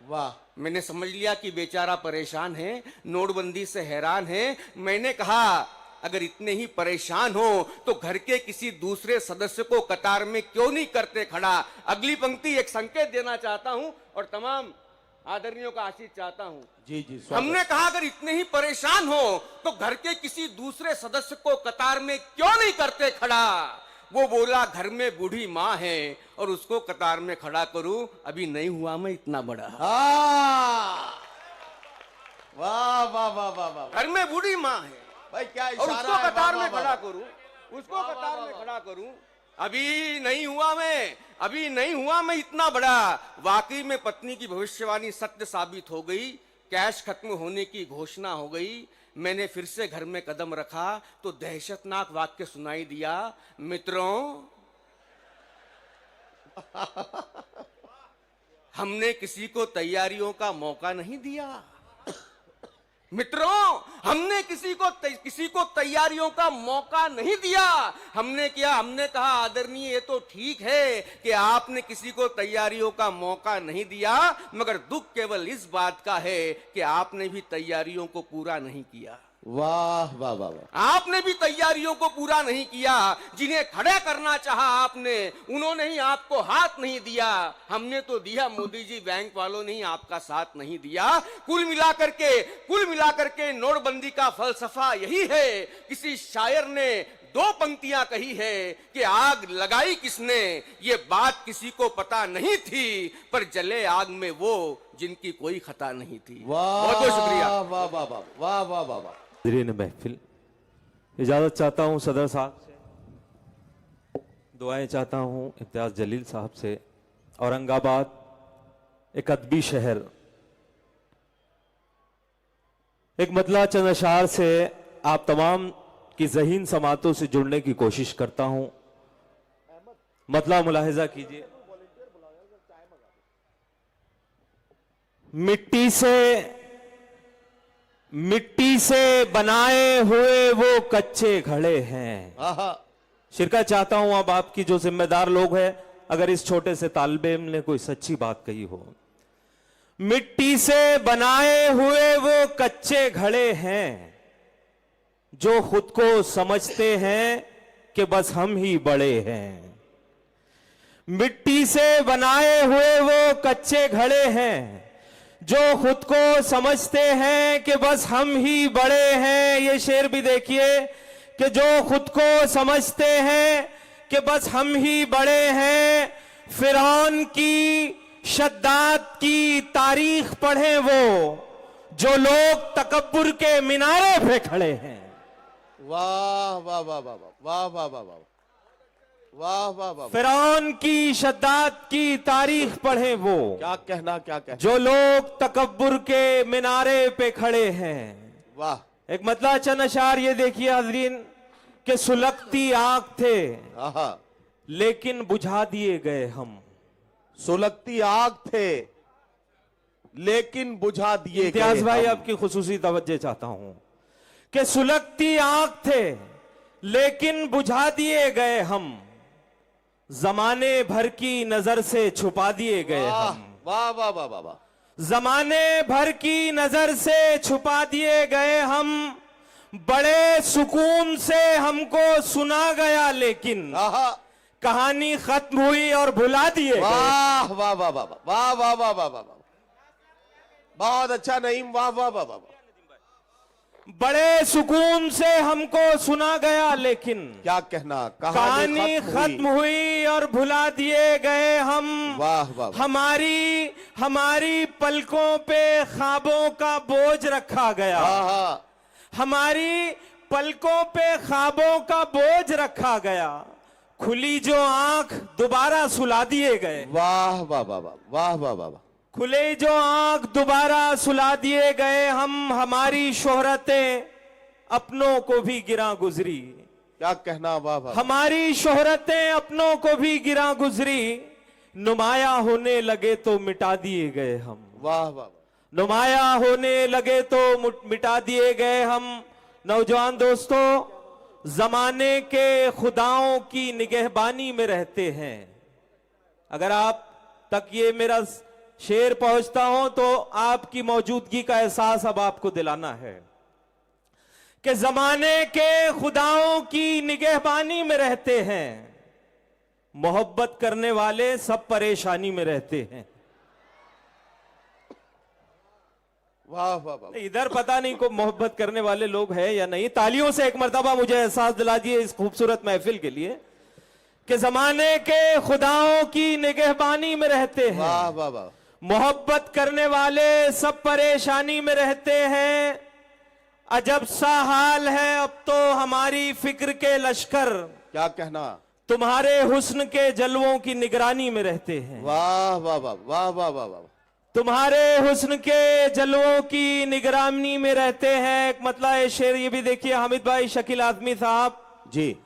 वाह, मैंने समझ लिया कि बेचारा परेशान है, नोटबंदी से हैरान है। मैंने कहा अगर इतने ही परेशान हो तो घर के किसी दूसरे सदस्य को कतार में क्यों नहीं करते खड़ा। अगली पंक्ति एक संकेत देना चाहता हूं और तमाम आदरणीयों का आशीष चाहता हूं। जी जी, स्वागत। हमने कहा अगर इतने ही परेशान हो तो घर के किसी दूसरे सदस्य को कतार में क्यों नहीं करते खड़ा। वो बोला घर में बूढ़ी माँ है और उसको कतार में खड़ा करूं, अभी नहीं हुआ मैं इतना बड़ा। हाँ, वाह वाह वाह वाह वाह, घर में बूढ़ी माँ है भाई क्या और इशारा उसको है, कतार वाह, में वाह, खड़ा वाह। करूं, उसको वाह, कतार वाह, में वाह, खड़ा करूं, अभी नहीं हुआ मैं, अभी नहीं हुआ मैं इतना बड़ा। वाकई में पत्नी की भविष्यवाणी सत्य साबित हो गई। कैश खत्म होने की घोषणा हो गई। मैंने फिर से घर में कदम रखा तो दहशतनाक वाक्य सुनाई दिया, मित्रों हमने किसी को तैयारियों का मौका नहीं दिया। मित्रों हमने किसी को तैयारियों का मौका नहीं दिया। हमने कहा आदरणीय ये तो ठीक है कि आपने किसी को तैयारियों का मौका नहीं दिया, मगर दुख केवल इस बात का है कि आपने भी तैयारियों को पूरा नहीं किया। वाह वाह वाह वाह, आपने भी तैयारियों को पूरा नहीं किया। जिन्हें खड़ा करना चाहा आपने, उन्होंने ही आपको हाथ नहीं दिया। हमने तो दिया, मोदी जी बैंक वालों ने ही आपका साथ नहीं दिया। कुल मिलाकर के नोटबंदी का फलसफा यही है। किसी शायर ने 2 पंक्तियां कही है कि आग लगाई किसने ये बात किसी को पता नहीं थी, पर जले आग में वो जिनकी कोई खता नहीं थी। वाह, बहुत बहुत शुक्रिया। वाह वाह वाह वाह वाह वाह वाह। नाज़रीन महफिल, इजाज़त चाहता हूं सदर साहब से, दुआएं चाहता हूं इम्तियाज जलील साहब से। औरंगाबाद एक अदबी शहर, एक मतला चंद अशार से आप तमाम की ज़हीन समातों से जुड़ने की कोशिश करता हूं। मतला मुलाहिजा कीजिए। मिट्टी से बनाए हुए वो कच्चे घड़े हैं। आहा, शिरकत चाहता हूं अब आपकी जो जिम्मेदार लोग हैं, अगर इस छोटे से तालिबे इल्म ने कोई सच्ची बात कही हो। मिट्टी से बनाए हुए वो कच्चे घड़े हैं जो खुद को समझते हैं कि बस हम ही बड़े हैं। मिट्टी से बनाए हुए वो कच्चे घड़े हैं जो खुद को समझते हैं कि बस हम ही बड़े हैं। ये शेर भी देखिए कि जो खुद को समझते हैं कि बस हम ही बड़े हैं। फिरौन की शद्दाद की तारीख पढ़े वो जो लोग तकब्बुर के मीनारे पे खड़े हैं। वाह वाह वाह वाह वाह वाह वाह वाह वाह वाह वाह, फिरौन की शद्दाद की तारीख पढ़े वो क्या कहना, क्या कहना। जो लोग तकब्बुर के मीनारे पे खड़े हैं। वाह, एक मतला चंद अशार ये देखिए हाज़रीन कि सुलगती आग थे आहा, लेकिन बुझा दिए गए हम। सुलगती आग थे लेकिन बुझा दिए इम्तियाज गए भाई हम। आपकी खुसूसी तवज्जो चाहता हूं कि सुलगती आंख थे लेकिन बुझा दिए गए हम, जमाने भर की नजर से छुपा दिए गए वाह हम, वाह वाह वाह वाह वाह। जमाने भर की नजर से छुपा दिए गए हम, बड़े सुकून से हमको सुना गया लेकिन आहा, कहानी खत्म हुई और भुला दिए गए। वाह वाह वाह वाह वाह वाह वाह वाह वाह, बहुत अच्छा नईम, वाह वाह वाह वाह। बड़े सुकून से हमको सुना गया लेकिन क्या कहना, कहानी खत्म हुई और भुला दिए गए हम। वाह वाह वाह। हमारी पलकों पे ख्वाबों का बोझ रखा गया, आहा, हमारी पलकों पे ख्वाबों का बोझ रखा गया, खुली जो आंख दोबारा सुला दिए गए। वाह वाह वाह वाह वाह वाह वाह वाह। खुले जो आंख दोबारा सुला दिए गए हम, हमारी शोहरतें अपनों को भी गिरा गुजरी, क्या कहना, वाह वाह। हमारी शोहरतें अपनों को भी गिरा गुजरी, नुमाया होने लगे तो मिटा दिए गए हम, वाह वाह वाह। नुमाया होने लगे तो मिटा दिए गए हम। नौजवान दोस्तों, जमाने के खुदाओं की निगहबानी में रहते हैं। अगर आप तक ये मेरा शेर पहुंचता हो तो आपकी मौजूदगी का एहसास अब आपको दिलाना है कि जमाने के खुदाओं की निगहबानी में रहते हैं, मोहब्बत करने वाले सब परेशानी में रहते हैं। वाह वाह वाह। इधर पता नहीं को मोहब्बत करने वाले लोग हैं या नहीं। तालियों से एक मर्तबा मुझे एहसास दिला दिए इस खूबसूरत महफिल के लिए कि जमाने के खुदाओं की निगहबानी में रहते हैं, वाह वाह वाह। मोहब्बत करने वाले सब परेशानी में रहते हैं। अजब सा हाल है अब तो हमारी फिक्र के लश्कर, क्या कहना, तुम्हारे हुस्न के जलवों की निगरानी में रहते हैं, वाह वाह वाह वाह वाह वाह वाह। तुम्हारे हुस्न के जलवों की निगरानी में रहते हैं। एक मतलब शेर ये भी देखिए हामिद भाई, शकील आजमी साहब, जी,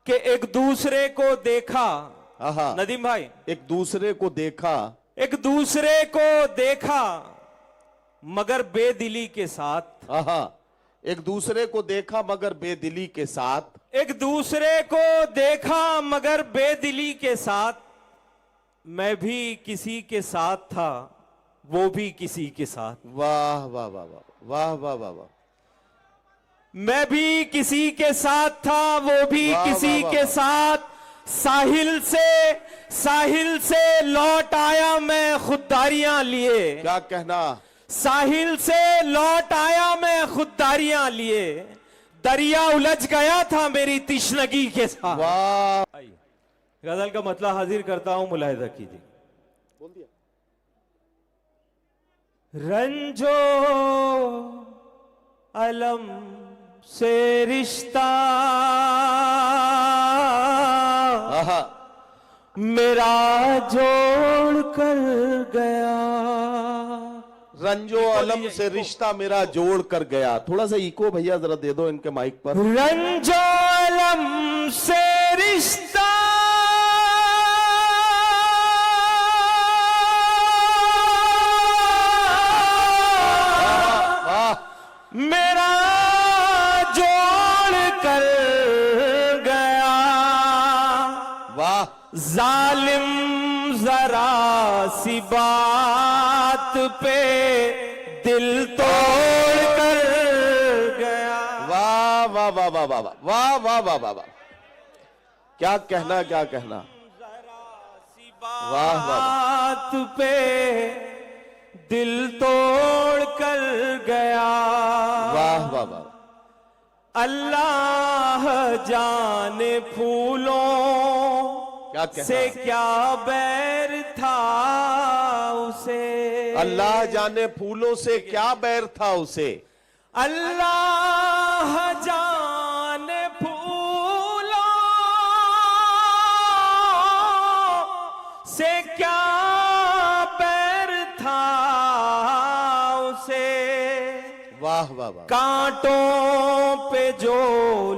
कि एक दूसरे को देखा, आहा, नदीम भाई, एक दूसरे को देखा, एक दूसरे को देखा मगर बेदिली के साथ, आहा, एक दूसरे को देखा मगर बेदिली के साथ, एक दूसरे को देखा मगर बेदिली के साथ, मैं भी किसी के साथ था वो भी किसी के साथ, वाह वाह वाह वाह वाह वाह वाह वाह। मैं भी किसी के साथ था वो भी वाह, किसी वाह, वाह, के वाह। साथ, साहिल से लौट आया मैं खुददारियां लिए, क्या कहना, साहिल से लौट आया मैं खुददारियां लिए, दरिया उलझ गया था मेरी तिश्नगी के साथ। वाह। आइए, गजल का मतलब हाजिर करता हूं, मुलाहिजा कीजिए। रंजो अलम से रिश्ता आहा, मेरा जोड़ कर गया, रंजो अलम से रिश्ता मेरा जोड़ कर गया। थोड़ा सा इको भैया जरा दे दो इनके माइक पर। रंजो अलम से रिश्ता मेरा जोड़ कर गया, वाह, जालिम जरा सी बात पे दिल तोड़ कर गया। वाह वाह वाह वाह वाह वाह वाह वाह वाह वाह। क्या कहना, क्या कहना, वाह, वाह। बात पे दिल तोड़ कर गया। वाह वाह वाह। अल्लाह जाने फूलों क्या कहना, से क्या बैर था उसे, अल्लाह जाने फूलों से क्या बैर था उसे, अल्लाह जाने फूलों से क्या बैर था उसे, वाह वाह वाह। कांटों पे जो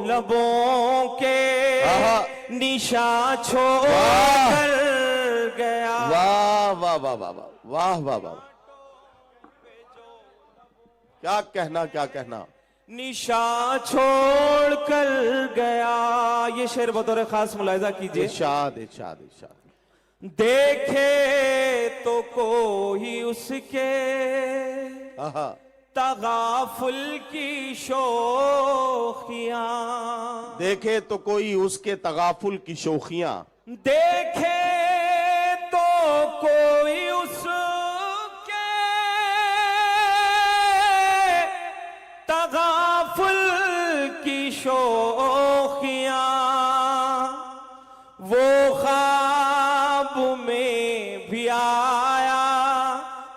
लबों के आहा। निशा छोड़ वाह। कर गया। वाह वाह वाह वाह वाह वाह वाह वाह। क्या कहना, क्या कहना। निशा छोड़ कर गया, ये शेर बतौर खास मुलाहिजा कीजिए। इरशाद इरशाद इरशाद। देखे तो कोई उसके आहा, तगाफुल की शोखियां, देखे तो कोई उसके तगाफुल की शोखियां, देखे तो कोई उसके तगाफुल की शोखियां, वो ख्वाब में भी आया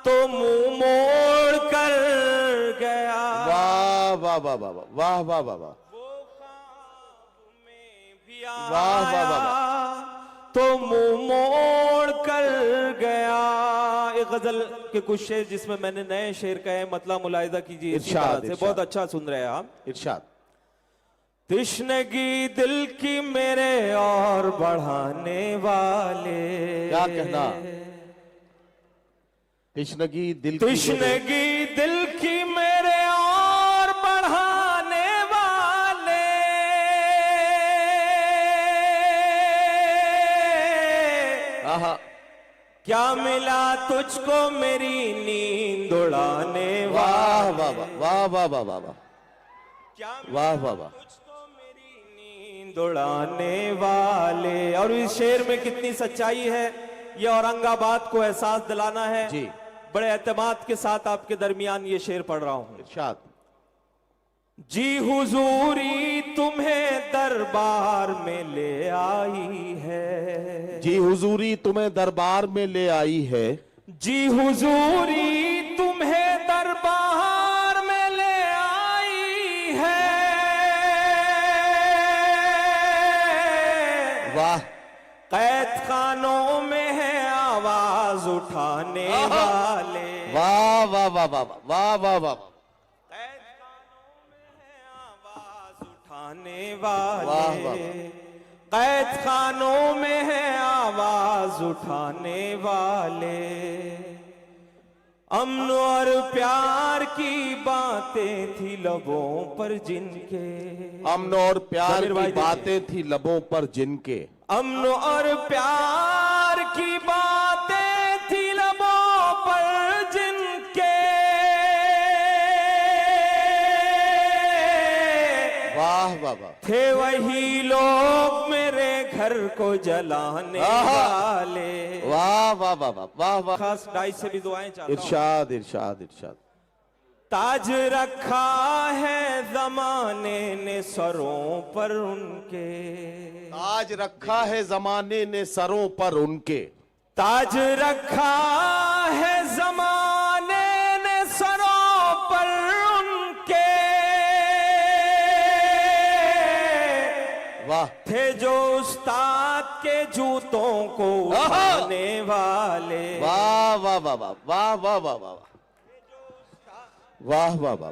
तो मुंह मोड़ कर गया। वाह वाह वाह वाह वाह वाह वाह वाह, वो ख्वाब में भी वाह, वाह, वाह, आया तो मुंह मोड़ कर गया। एक गजल के कुछ शेर जिसमें मैंने नए शेर कहे, मतलब मुलाहिजा कीजिए इसी इरशाद, तरह से। इरशाद। बहुत अच्छा सुन रहे हैं आप। इरशाद। तृष्णगी दिल की मेरे और बढ़ाने वाले, क्या कहना। तृष्णगी दिल की मेरे- तृष्णगी दिल की मेरे और बढ़ाने वाले, आहा, क्या मिला तुझको मेरी नींद उड़ाने वाह वाले, वाह वाह वाह वाह वाह वाह वाह, क्या वाह वाह वाह। तुझको मेरी नींद उड़ाने वाले। और इस शेर में कितनी सच्चाई है, ये औरंगाबाद को एहसास दिलाना है। जी। बड़े एतमाद के साथ आपके दरमियान ये शेर पढ़ रहा हूं। इरशाद। जी हुजूरी तुम्हें दरबार में ले आई है, जी हुजूरी तुम्हें दरबार में ले आई है, जी हुजूरी तुम्हें दरबार में ले आई है। वाह, कैद खानों में है आवाज उठाने वाले, वाह वाह वाह वाह वाह वाह वाह, कैद खानों में है आवाज उठाने वाह, वाह, वाले, कैद खानों में है आवाज उठाने वाले। अमन और प्यार की बातें थी लबों पर जिनके, अमन और प्यार जमीर भाई की बातें थी लबों पर जिनके, अमन और प्यार की बातें थी लबों पर जिनके, वाह वाह वाह, थे वही लोग मेरे घर को जलाने वाले। वाह वाह वाह वाह वाह वाह। खास डाइस से भी दुआएं चाहता हूं। इरशाद इरशाद इरशाद। ताज रखा है जमाने ने सरों पर उनके, ताज रखा है जमाने ने सरों पर उनके, ताज रखा है जमाने ने सरों पर उनके, वाह, थे जो उस्ताद के जूतों को उठाने वाले, वाह वाह वाह वाह वाह वाह वाह वाह, वाह वाह वाह वाह,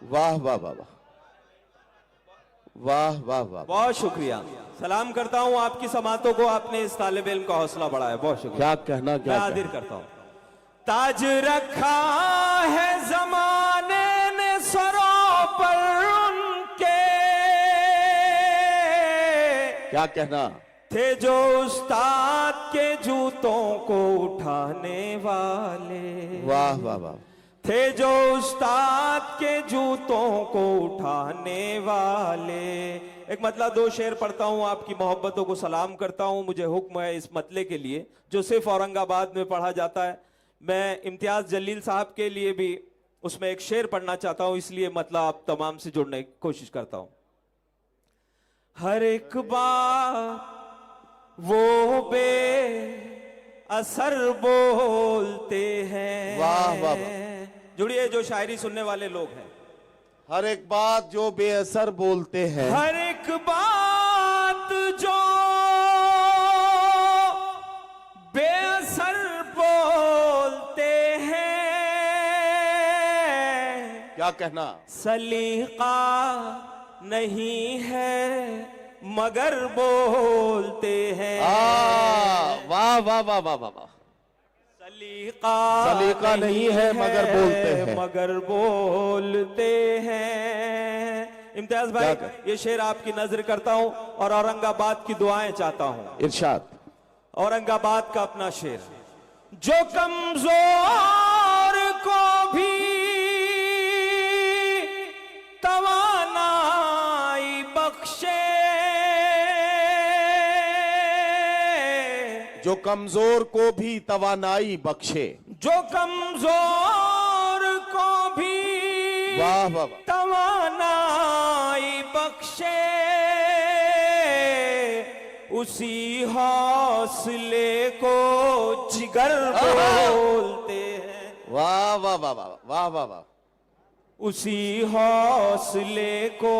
वाह वाह वाह वाह, वाह वाह वाह। बहुत शुक्रिया। सलाम करता हूं आपकी समातों को, आपने इस तालिब इल्म का हौसला बढ़ाया, बहुत शुक्रिया। क्या कहना, मैं क्या हाजिर कहना। करता हूं। ताज रखा है जमाने ने सरों पर उनके, क्या कहना। थे जो उस्ताद के जूतों को उठाने वाले, वाह वाह वाह, थे जो उस्ताद के जूतों को उठाने वाले। एक मतलब दो शेर पढ़ता हूं, आपकी मोहब्बतों को सलाम करता हूं। मुझे हुक्म है इस मतले के लिए जो सिर्फ औरंगाबाद में पढ़ा जाता है। मैं इम्तियाज जलील साहब के लिए भी उसमें एक शेर पढ़ना चाहता हूं, इसलिए मतलब आप तमाम से जुड़ने की कोशिश करता हूं। हर एक बात वो बे असर बोलते हैं। वाह, वाह, वाह। जुड़िए जो शायरी सुनने वाले लोग हैं। हर एक बात जो बेअसर बोलते हैं, हर एक बात जो बेअसर बोलते हैं, क्या कहना। सलीका नहीं है मगर बोलते हैं। वाह वाह वाह वाह वाह वाह, सलीका नहीं है मगर बोलते हैं। मगर बोलते हैं। इम्तियाज भाई, ये शेर आपकी नजर करता हूं और औरंगाबाद की दुआएं चाहता हूं। इरशाद। औरंगाबाद का अपना शेर। जो कमजोर को भी तवानाई बख्शे, जो कमजोर को भी तवानाई बख्शे, जो कमजोर को भी वाह वाह वाह, तवानाई बख्शे, उसी हौसले को जिगर बोलते हैं। वाह वाह वाह वाह वाह वाह वाह, उसी हौसले को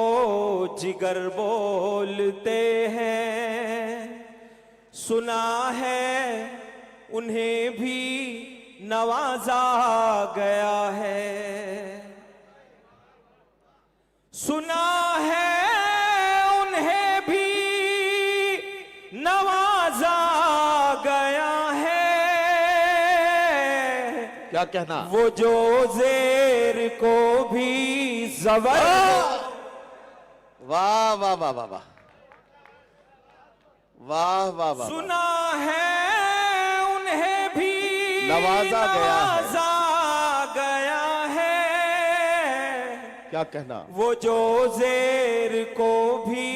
जिगर बोलते हैं। सुना है उन्हें भी नवाजा गया है, सुना है उन्हें भी नवाजा गया है। क्या कहना? वो जो जेर को भी जबर, वाह वाह वाह वाह वाह वाह वाह वाह, सुना है उन्हें भी नवाजा गया है। नवाजा गया है। क्या कहना? वो जो जेर को भी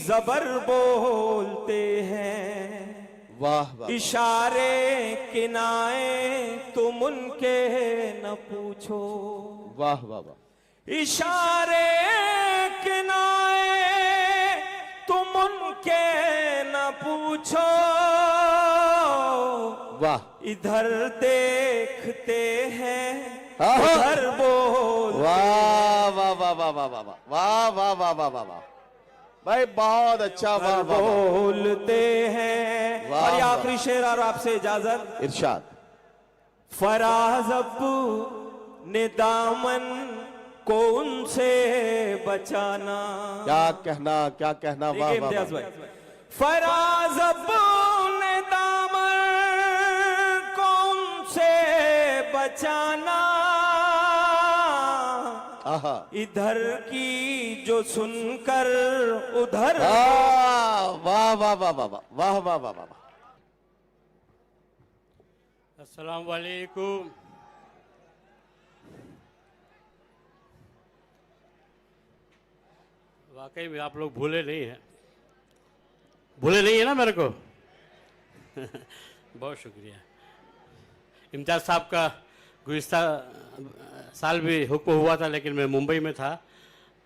जबर बोलते हैं। वाह वाह, इशारे किनाए तुम उनके न पूछो, वाह वाह वाह, इशारे किनाए तुम उनके न पूछो। वाह, इधर देखते हैं आहा। उधर बोल। वाह वाह वाह वाह वाह वाह वाह वाह वाह वाह वाह वाह, भाई बहुत अच्छा, वाह वाह वाह, बोलते हैं। वाह, और ये वाह। आखिरी शेर और आपसे इजाजत। इरशाद। फराज अब्बू ने दामन को उनसे बचाना। क्या कहना, क्या कहना, वाह देखिए वाह इम्तियाज वाह, भाई, फराज अब्बू ने दामन को उनसे बचाना। आहा, इधर की जो सुनकर उधर। वाह वाह वाह वाह वाह वाह वाह वाह वाह, अस्सलाम वालेकुम। वाकई में आप लोग भूले नहीं हैं, भूले नहीं है ना मेरे को। बहुत शुक्रिया। इम्तियाज साहब का गुज़िश्ता साल भी हुक्म हुआ था, लेकिन मैं मुंबई में था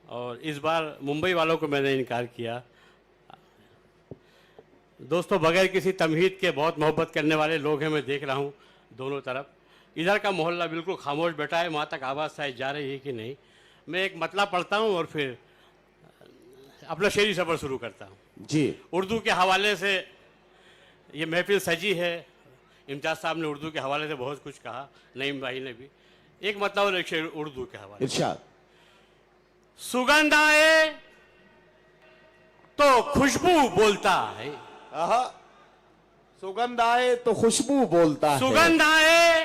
और इस बार मुंबई वालों को मैंने इनकार किया। दोस्तों, बगैर किसी तमहीद के बहुत मोहब्बत करने वाले लोग हैं, मैं देख रहा हूँ दोनों तरफ। इधर का मोहल्ला बिल्कुल खामोश बैठा है, वहाँ तक आवाज़ शायद जा रही है कि नहीं। मैं एक मतला पढ़ता हूँ और फिर अपना शेरी सफ़र शुरू करता हूँ जी। उर्दू के हवाले से। ये महफिल सजी है, इम्तियाज साहब ने उर्दू के हवाले से बहुत कुछ कहा, नईम भाई ने भी। एक मतलब और एक शेर उर्दू के हवाले। इरशाद। सुगंध आए तो खुशबू बोलता है, आहा, सुगंध आए तो खुशबू बोलता है, सुगंध आए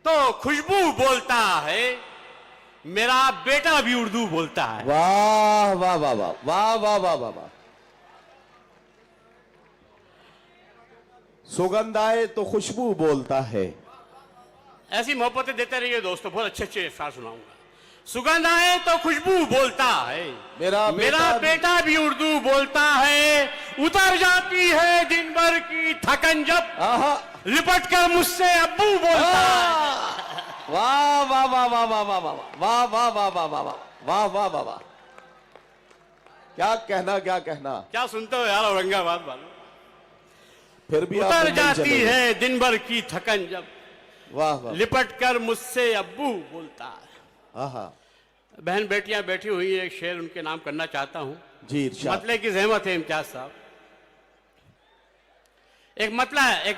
तो खुशबू बोलता है, मेरा बेटा भी उर्दू बोलता है। वाह वाह वाह वाह वाह वाह वाह वाह वाह, सुगंध आए तो खुशबू बोलता है। ऐसी मोहब्बतें देते रहिए दोस्तों, बहुत अच्छे अच्छे अल्फाज सुनाऊंगा। सुगंध आए तो खुशबू बोलता है, मेरा बेटा भी उर्दू बोलता है, उतर जाती है दिन भर की थकन जब आहा, लिपट कर मुझसे अब्बू बोलता है। वाह वाह वाह वाह वाह वाह वाह वाह वाह वाह वाह वाह वाह वाह वाह वाह, क्या कहना, क्या कहना। क्या सुनते हो यार औरंगाबाद वालों। फिर भी उतर जाती है दिन भर की थकन जब वाह वाह, लिपट कर मुझसे अब्बू बोलता है। आहा, बहन बेटियां बैठी हुई हैं, एक शेर उनके नाम करना चाहता हूं। जी इरशाद। मतले की जहमत है इम्तियाज साहब। एक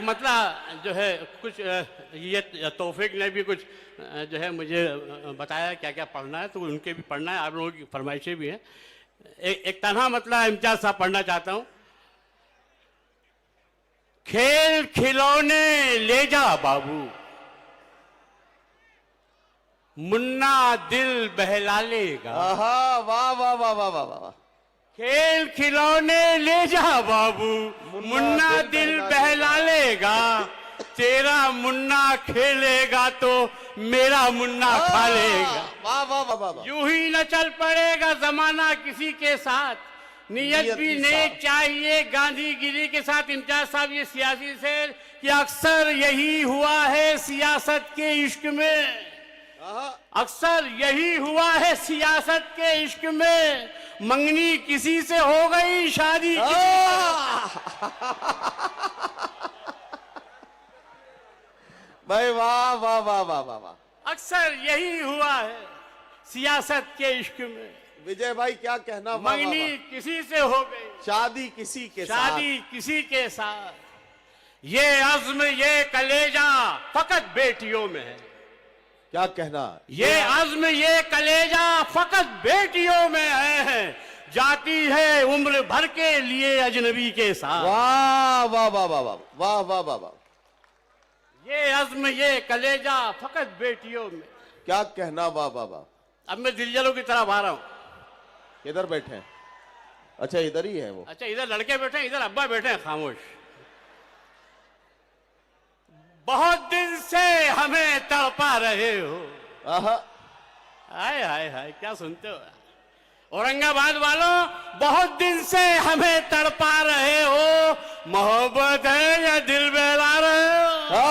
मतला जो है कुछ ये तौफीक ने भी कुछ जो है मुझे बताया क्या क्या पढ़ना है, तो उनके भी पढ़ना है, आप लोगों की फरमाइशें भी हैं। एक तन्हा मतला इम्तियाज साहब पढ़ना चाहता हूं। खेल खिलौने ले जा बाबू, मुन्ना दिल बहला लेगा। आहा, वाह वाह वाह वाह वाह वाह। खेल खिलौने ले जा बाबू, मुन्ना दिल बहला लेगा। तेरा मुन्ना खेलेगा तो मेरा मुन्ना खा लेगा। वाह वाह वाह वाह वाह। यूं ही न चल पड़ेगा जमाना किसी के साथ, नियत भी भी नेक साथ। चाहिए गांधीगिरी के साथ। इम्तियाज साहब, ये सियासी शेर कि अक्सर यही हुआ है सियासत के इश्क में, अक्सर यही हुआ है सियासत के इश्क में। मंगनी किसी से हो गई, शादी भाई वाह वाह वाह वाह वाह वाह। अक्सर यही हुआ है सियासत के इश्क में। विजय भाई क्या कहना, वाह, वाह, मंगनी वाह। किसी से हो गई, शादी किसी के साथ। शादी किसी के साथ। ये अज़्म ये कलेजा फकत बेटियों में है। क्या कहना, ये अज़्म ये कलेजा फकत बेटियों में है। जाती है उम्र भर के लिए अजनबी के साथ। वाह वाह वाह वाह वाह वाह वाह वाह वाह। ये अज़्म ये कलेजा फकत बेटियों में। क्या कहना, वाह वाह वाह। अब मैं दिलजलों की तरफ आ रहा हूं। इधर बैठे हैं? अच्छा इधर ही है वो। अच्छा, इधर लड़के बैठे हैं, इधर अब्बा बैठे हैं खामोश। बहुत दिन से हमें तड़पा रहे हो। आहा, हाय हाय हाय, क्या सुनते हो औरंगाबाद वालों, बहुत दिन से हमें तड़पा रहे हो। मोहब्बत है या दिल बहला रहे हो?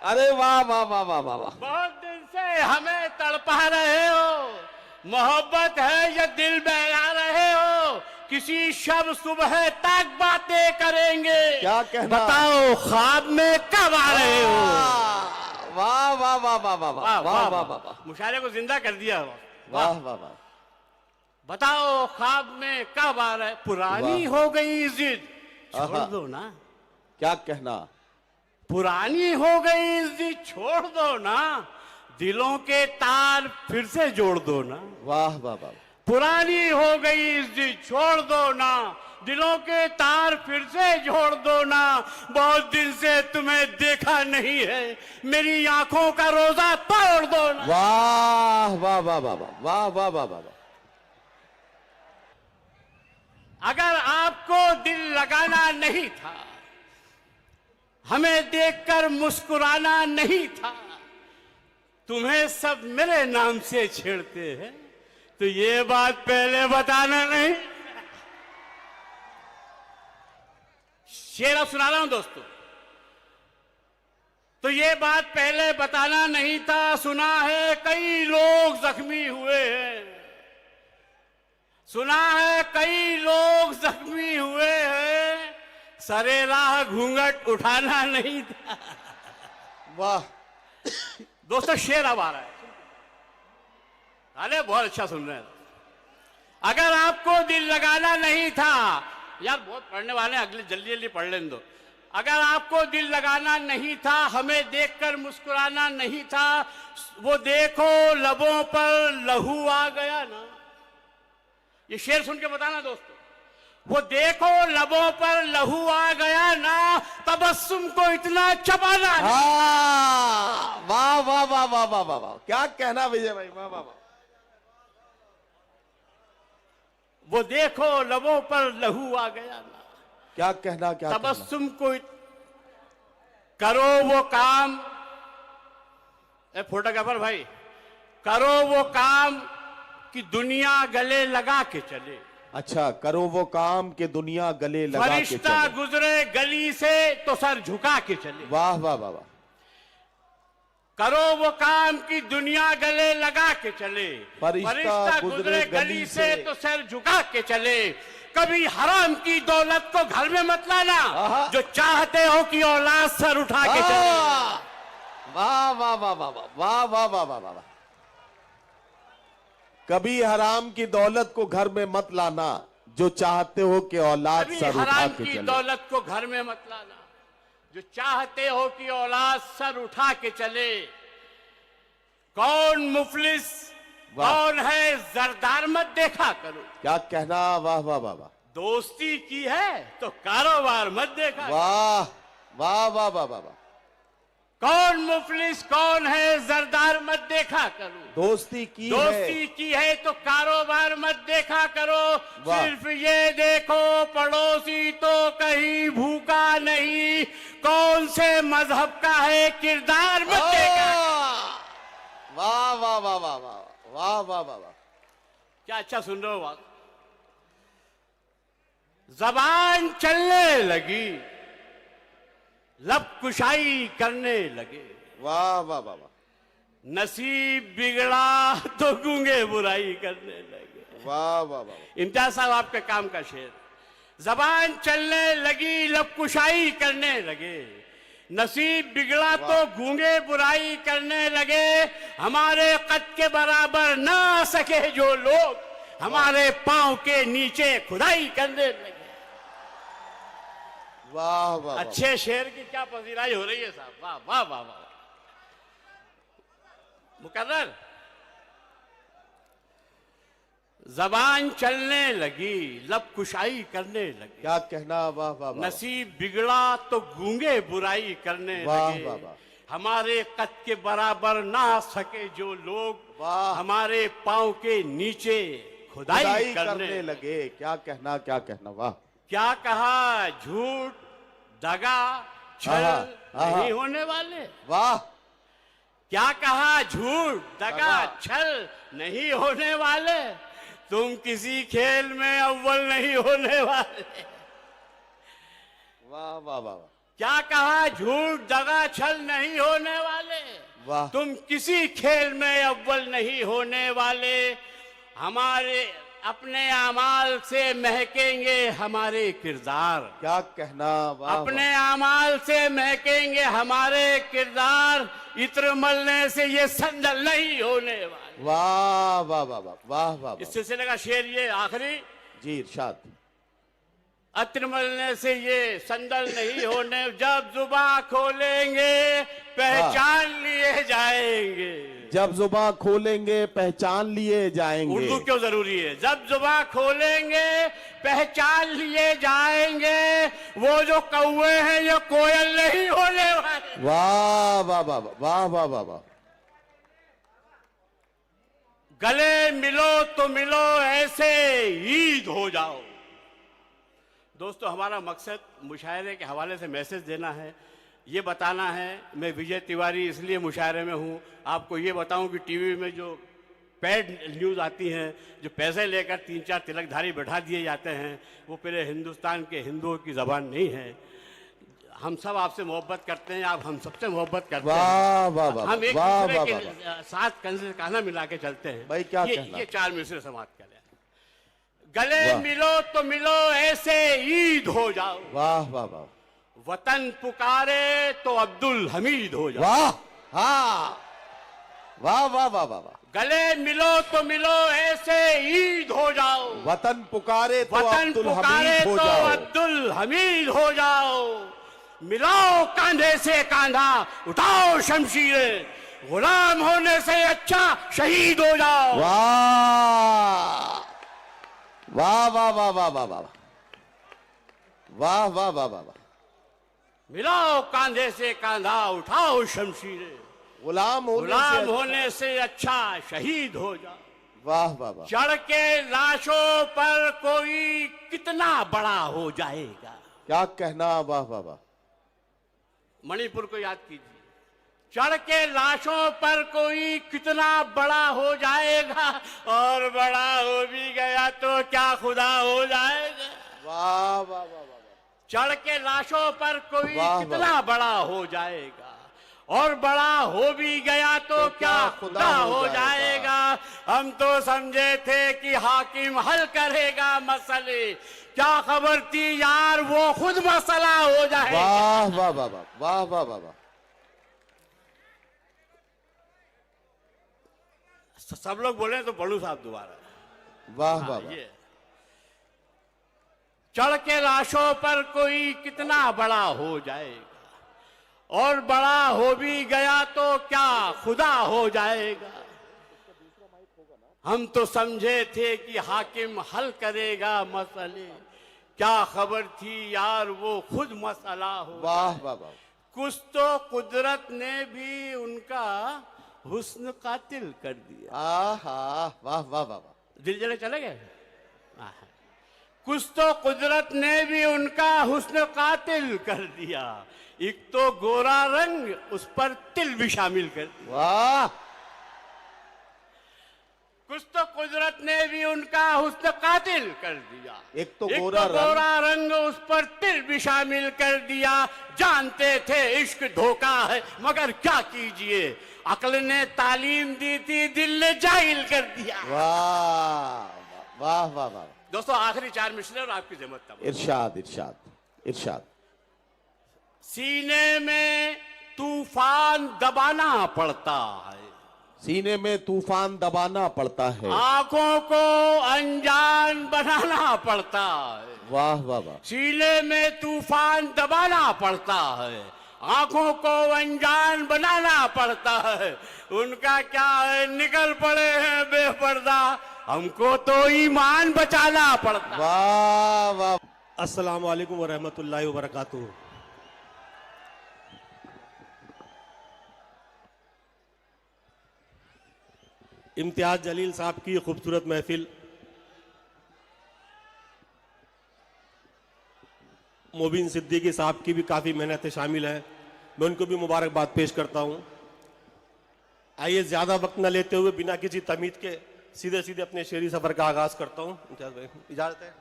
अरे वाह वाह वाह वाह वाह वाह। बहुत दिन से हमें तड़पा रहे हो। मोहब्बत है या दिल बहला रहे हो? किसी शब सुबह तक बातें करेंगे। क्या कहना? बताओ ख्वाब में कब आ रहे हो? वाह वाह वाह वाह वाह वाह वाह वाह वाह। मुशायरे को जिंदा कर दिया। वाह वाह वाह। बताओ ख्वाब में कब आ रहे? पुरानी हो गई जिद, छोड़ आहा। दो ना। क्या कहना, पुरानी हो गई जिद, छोड़ दो ना। दिलों के तार फिर से जोड़ दो ना। वाह वाह वाह। पुरानी हो गई जिद, छोड़ दो ना। दिलों के तार फिर से जोड़ दो ना। बहुत दिन से तुम्हें देखा नहीं है, मेरी आंखों का रोजा तोड़ दो ना। वाह वाह वाह वाह वाह वाह वाह वाह। अगर आपको दिल लगाना नहीं था, हमें देखकर मुस्कुराना नहीं था, तुम्हें सब मेरे नाम से छेड़ते हैं, तो ये बात पहले बताना नहीं। शेर अब सुना रहा हूं दोस्तों। तो ये बात पहले बताना नहीं था। सुना है कई लोग जख्मी हुए हैं, सुना है कई लोग जख्मी हुए हैं, सरे राह घूंघट उठाना नहीं था। वाह दोस्तों शेर अब आ रहा है। अरे बहुत अच्छा सुन रहे हैं। अगर आपको दिल लगाना नहीं था, यार बहुत पढ़ने वाले हैं, अगले जल्दी जल्दी पढ़ लें दो। अगर आपको दिल लगाना नहीं था, हमें देखकर मुस्कुराना नहीं था, वो देखो लबों पर लहू आ गया ना। ये शेर सुन के बताना दोस्तों। वो देखो लबों पर लहू आ गया ना, तबस्सुम को इतना चबाना ना। वाह वाह वाह वाह वाह वाह वाह। क्या कहना विजय भाई, वाह वाह वाह। वो देखो लबों पर लहू आ गया ना। क्या कहना, क्या कहना? तबस्सुम को करो वो काम, फोटोग्राफर भाई, करो वो काम कि दुनिया गले लगा के चले। अच्छा, करो वो काम कि दुनिया गले लगा के फरिश्ता चले। गुजरे गली से तो सर झुका के चले। वाह वाह वाह वाह। करो वो काम कि दुनिया गले लगा के चले। फरिश्ता गुजरे गली से तो सर झुका के चले। कभी हराम की दौलत को घर में मत लाना, जो चाहते हो कि औलाद सर उठा के चले। वाह वाह वाह वाह वाह वाह वाह वाह वाह। कभी हराम की दौलत को घर में मत लाना, जो चाहते हो कि औलाद कभी सर उठा हराम के की चले। दौलत को घर में मत लाना, जो चाहते हो कि औलाद सर उठा के चले। कौन मुफलिस कौन है जरदार मत देखा करो। क्या कहना, वाह वाह वाह वाह। दोस्ती की है तो कारोबार मत देखा। वाह वाह वाह वाह वाह वाह। कौन मुफलिस कौन है जरदार मत देखा करो। दोस्ती की दोस्ती है। की है तो कारोबार मत देखा करो। वाह। सिर्फ ये देखो पड़ोसी तो कहीं भूखा नहीं, कौन से मजहब का है किरदार मत देखा। वाह वाह वाह वाह वाह वाह वाह वाह वाह। क्या अच्छा सुन रहे हो बात। जबान चलने लगी, लब कुशाई करने लगे, वाह वाह वाह वाह नसीब बिगड़ा तो गूंगे बुराई करने लगे। वाह वाह वाह। इम्तियाज साहब आपके काम का शेर। जबान चलने लगी, लब कुशाई करने लगे, नसीब बिगड़ा तो गूंगे बुराई करने लगे। हमारे कद के बराबर ना सके जो लोग, हमारे पांव के नीचे खुदाई करने लगे। वाह वाह। अच्छे शेर की क्या पजीराई हो रही है साहब। वाह वाह वाह वाह। मुकर्रर। जबान चलने लगी, लब कुशाई करने लगी, क्या कहना। वाह वाह वाह। नसीब बिगड़ा तो गूंगे बुराई करने वाह लगे। वाह वाह। हमारे कद के बराबर ना सके जो लोग, वाह। हमारे पांव के नीचे खुदाई खुदाई करने करने लगे। क्या कहना क्या कहना। वाह। क्या कहा, झूठ दगा छल आहा, आहा। नहीं होने वाले। वाह। क्या कहा, झूठ दगा दगा। छल नहीं होने वाले, तुम किसी खेल में अव्वल नहीं होने वाले। वाह वाह वाह। क्या कहा, झूठ दगा छल नहीं होने वाले, वाह। तुम किसी खेल में अव्वल नहीं होने वाले। हमारे अपने अमाल से महकेंगे हमारे किरदार। क्या कहना। वाह अपने अमाल से महकेंगे हमारे किरदार, इत्र मलने से ये संदल नहीं होने वाले। वाह वाह वाह वाह वाह वाह। इस सिलसिले का शेर ये आखिरी। जी इरशाद। अत्र मलने से ये संदल नहीं होने, जब जुबान खोलेंगे पहचान लिए जाएंगे। जब जुबान खोलेंगे पहचान लिए जाएंगे। उर्दू क्यों जरूरी है। जब जुबान खोलेंगे पहचान लिए जाएंगे, वो जो कौवे हैं ये कोयल नहीं होने वाले। वाह वाह वाह वाह वाह वाह वाह। गले मिलो तो मिलो ऐसे ईद हो जाओ। दोस्तों, हमारा मकसद मुशायरे के हवाले से मैसेज देना है, ये बताना है। मैं विजय तिवारी इसलिए मुशायरे में हूँ, आपको ये बताऊँ कि टीवी में जो पेड न्यूज़ आती हैं, जो पैसे लेकर 3-4 तिलकधारी बैठा दिए जाते हैं, वो पूरे हिंदुस्तान के हिंदुओं की ज़बान नहीं है। हम सब आपसे मोहब्बत करते हैं, आप हम सबसे मोहब्बत करते हैं। वाह वाह वाह। हम एक वाह दूसरे वाह के वाह। साथ कंधे से कान्हा मिला के चलते हैं। भाई क्या कहना। ये 4 मिसरे समाप्त करें। गले वाह। मिलो तो मिलो ऐसे ईद हो जाओ, वाह वाह वाह वतन पुकारे तो अब्दुल हमीद हो जाओ। वाह। हाँ। वाह वाह वाह वाह वाह। गले मिलो तो मिलो ऐसे ईद हो जाओ, वतन पुकारे तो वतन अब्दुल पुकारे हमीद हो तो जाओ। अब्दुल हमीद हो जाओ। मिलाओ कांधे से कांधा, उठाओ शमशीरें, गुलाम होने से अच्छा शहीद हो जाओ। वाह वाह वाह वाह वाह वाह वाह वाह वाह वाह वाह वाह। मिलाओ कांधे से कांधा, उठाओ शमशीरें, गुलाम गुलाम होने होने से अच्छा शहीद हो जाओ। वाह वाह वाह। चढ़ के लाशों पर कोई कितना बड़ा हो जाएगा। क्या कहना। वाह वाह वाह। मणिपुर को याद कीजिए। चढ़ के लाशों पर कोई कितना बड़ा हो जाएगा, और बड़ा हो भी गया तो क्या खुदा हो जाएगा। वाह वाह वाह वाह। चढ़ के लाशों पर कोई वाह, कितना वाह। बड़ा हो जाएगा, और बड़ा हो भी गया तो क्या खुदा हो जाएगा। हम तो समझे थे कि हाकिम हल करेगा मसले, क्या खबर थी यार वो खुद मसला हो जाएगा। वाह वाह वाह वाह वाह वाह वाह वाह। सब लोग बोले तो पढ़ू साहब दोबारा। वाह हाँ, वाह वाह। ये चढ़ के लाशों पर कोई कितना बड़ा हो जाएगा, और बड़ा हो भी गया तो क्या खुदा हो जाएगा। हम तो समझे थे कि हाकिम हल करेगा मसले, क्या खबर थी यार वो खुद मसला हो। वाह वाह वाह। कुछ तो कुदरत ने भी उनका हुस्न कातिल कर दिया। आहा, वाह वाह वाह वाह। दिल जले चले गए। आहा। कुछ तो कुदरत ने भी उनका हुस्न कातिल कर दिया, एक तो गोरा रंग उस पर तिल भी शामिल कर दिया। वाह। कुछ तो कुदरत ने भी उनका हुस्न कातिल कर दिया, एक तो गोरा रंग उस पर तिल भी शामिल कर दिया। जानते थे इश्क धोखा है मगर क्या कीजिए, अक्ल ने तालीम दी थी दिल ने जाहिल कर दिया। वाह वाह वाह वाह। दोस्तों आखिरी 4 मिसरे और आपकी जहमत तब। इरशाद इरशाद इरशाद। सीने में तूफान दबाना पड़ता है, सीने में तूफान दबाना पड़ता है, आंखों को अनजान बनाना पड़ता है। वाह वाह वाह। सीने में तूफान दबाना पड़ता है, आंखों को अनजान बनाना पड़ता है। उनका क्या है निकल पड़े हैं बेपर्दा, हमको तो ईमान बचाना पड़ता। वाह वाह। अस्सलाम वालेकुम व रहमतुल्लाहि व बरकातुहू। इम्तियाज जलील साहब की खूबसूरत महफिल मोबिन सिद्दीकी साहब की भी काफ़ी मेहनतें शामिल हैं, मैं उनको भी मुबारकबाद पेश करता हूं। आइए ज़्यादा वक्त न लेते हुए बिना किसी तमीज़ के सीधे सीधे अपने शेरी सफ़र का आगाज़ करता हूं। इम्तियाज भाई इजाज़त है।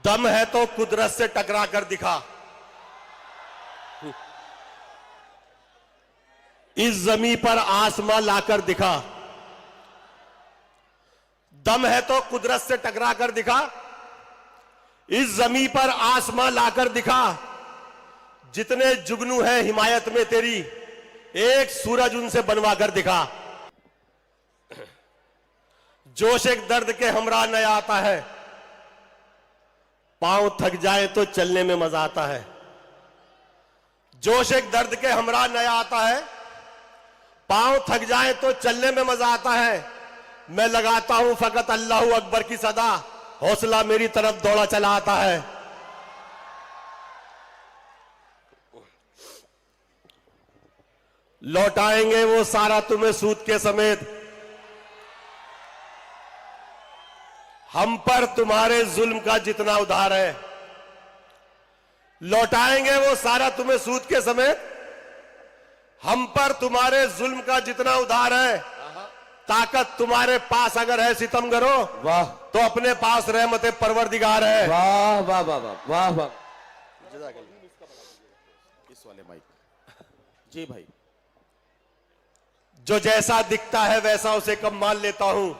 दम है तो कुदरत से टकरा कर दिखा, इस जमी पर आसमां लाकर दिखा। दम है तो कुदरत से टकरा कर दिखा, इस जमी पर आसमां लाकर दिखा। जितने जुगनू हैं हिमायत में तेरी, एक सूरज उनसे बनवा कर दिखा। जोश एक दर्द के हमरा नया आता है, पांव थक जाए तो चलने में मजा आता है। जोश एक दर्द के हमरा नया आता है, पांव थक जाए तो चलने में मजा आता है। मैं लगाता हूं फकत अल्लाहू अकबर की सदा, हौसला मेरी तरफ दौड़ा चला आता है। लौटाएंगे वो सारा तुम्हें सूद के समेत, हम पर तुम्हारे जुल्म का जितना उधार है। लौटाएंगे वो सारा तुम्हें सूद के समेत, हम पर तुम्हारे जुल्म का जितना उधार है। ताकत तुम्हारे पास अगर है सितम करो, वाह। तो अपने पास रहमत परवरदिगार है। वाह वाह वाह वाह वाह वाह। इस वाले माइक जी भाई। जो जैसा दिखता है वैसा उसे कम मान लेता हूं,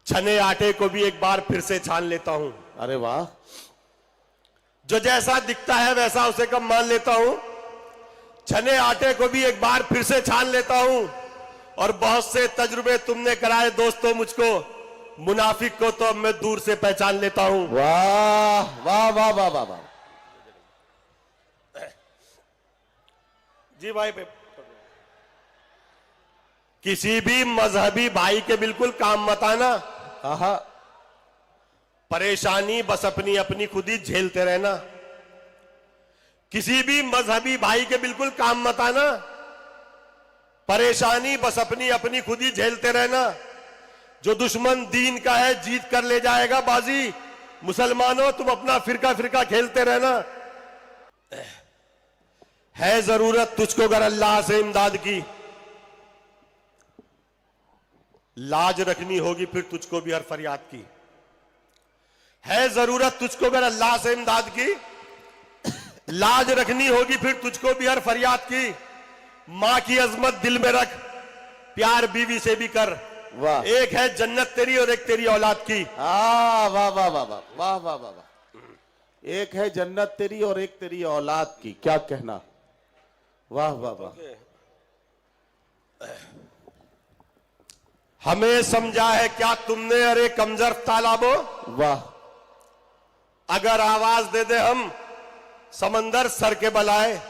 छने आटे को भी एक बार फिर से छान लेता हूं। अरे वाह। जो जैसा दिखता है वैसा उसे कम मान लेता हूं, छने आटे को भी एक बार फिर से छान लेता हूं। और बहुत से तजुर्बे तुमने कराए दोस्तों मुझको, मुनाफिक को तो अब मैं दूर से पहचान लेता हूं। वाह वाह वाह वाह वाह वाह। जी भाई, किसी भी मजहबी भाई के बिल्कुल काम मत आना। आहा। परेशानी बस अपनी अपनी खुद ही झेलते रहना। किसी भी मजहबी भाई के बिल्कुल काम मत आना, परेशानी बस अपनी अपनी खुद ही झेलते रहना। जो दुश्मन दीन का है जीत कर ले जाएगा बाजी, मुसलमानों तुम अपना फिरका फिरका खेलते रहना। है जरूरत तुझको अगर अल्लाह से इमदाद की, लाज रखनी होगी फिर तुझको भी हर फरियाद की। है जरूरत तुझको अगर अल्लाह से इमदाद की, लाज रखनी होगी फिर तुझको भी हर फरियाद की। मां की अजमत दिल में रख, प्यार बीवी से भी कर। वाह। एक है जन्नत तेरी और एक तेरी औलाद की। वाह वाह वाह वाह वाह वाह वाह वाह वाह। एक है जन्नत तेरी और एक तेरी औलाद की, क्या कहना। वाह वाह वाह। हमें समझा है क्या तुमने अरे कमजोर तालाबो, वाह। अगर आवाज दे दे हम समंदर सर के बलाए।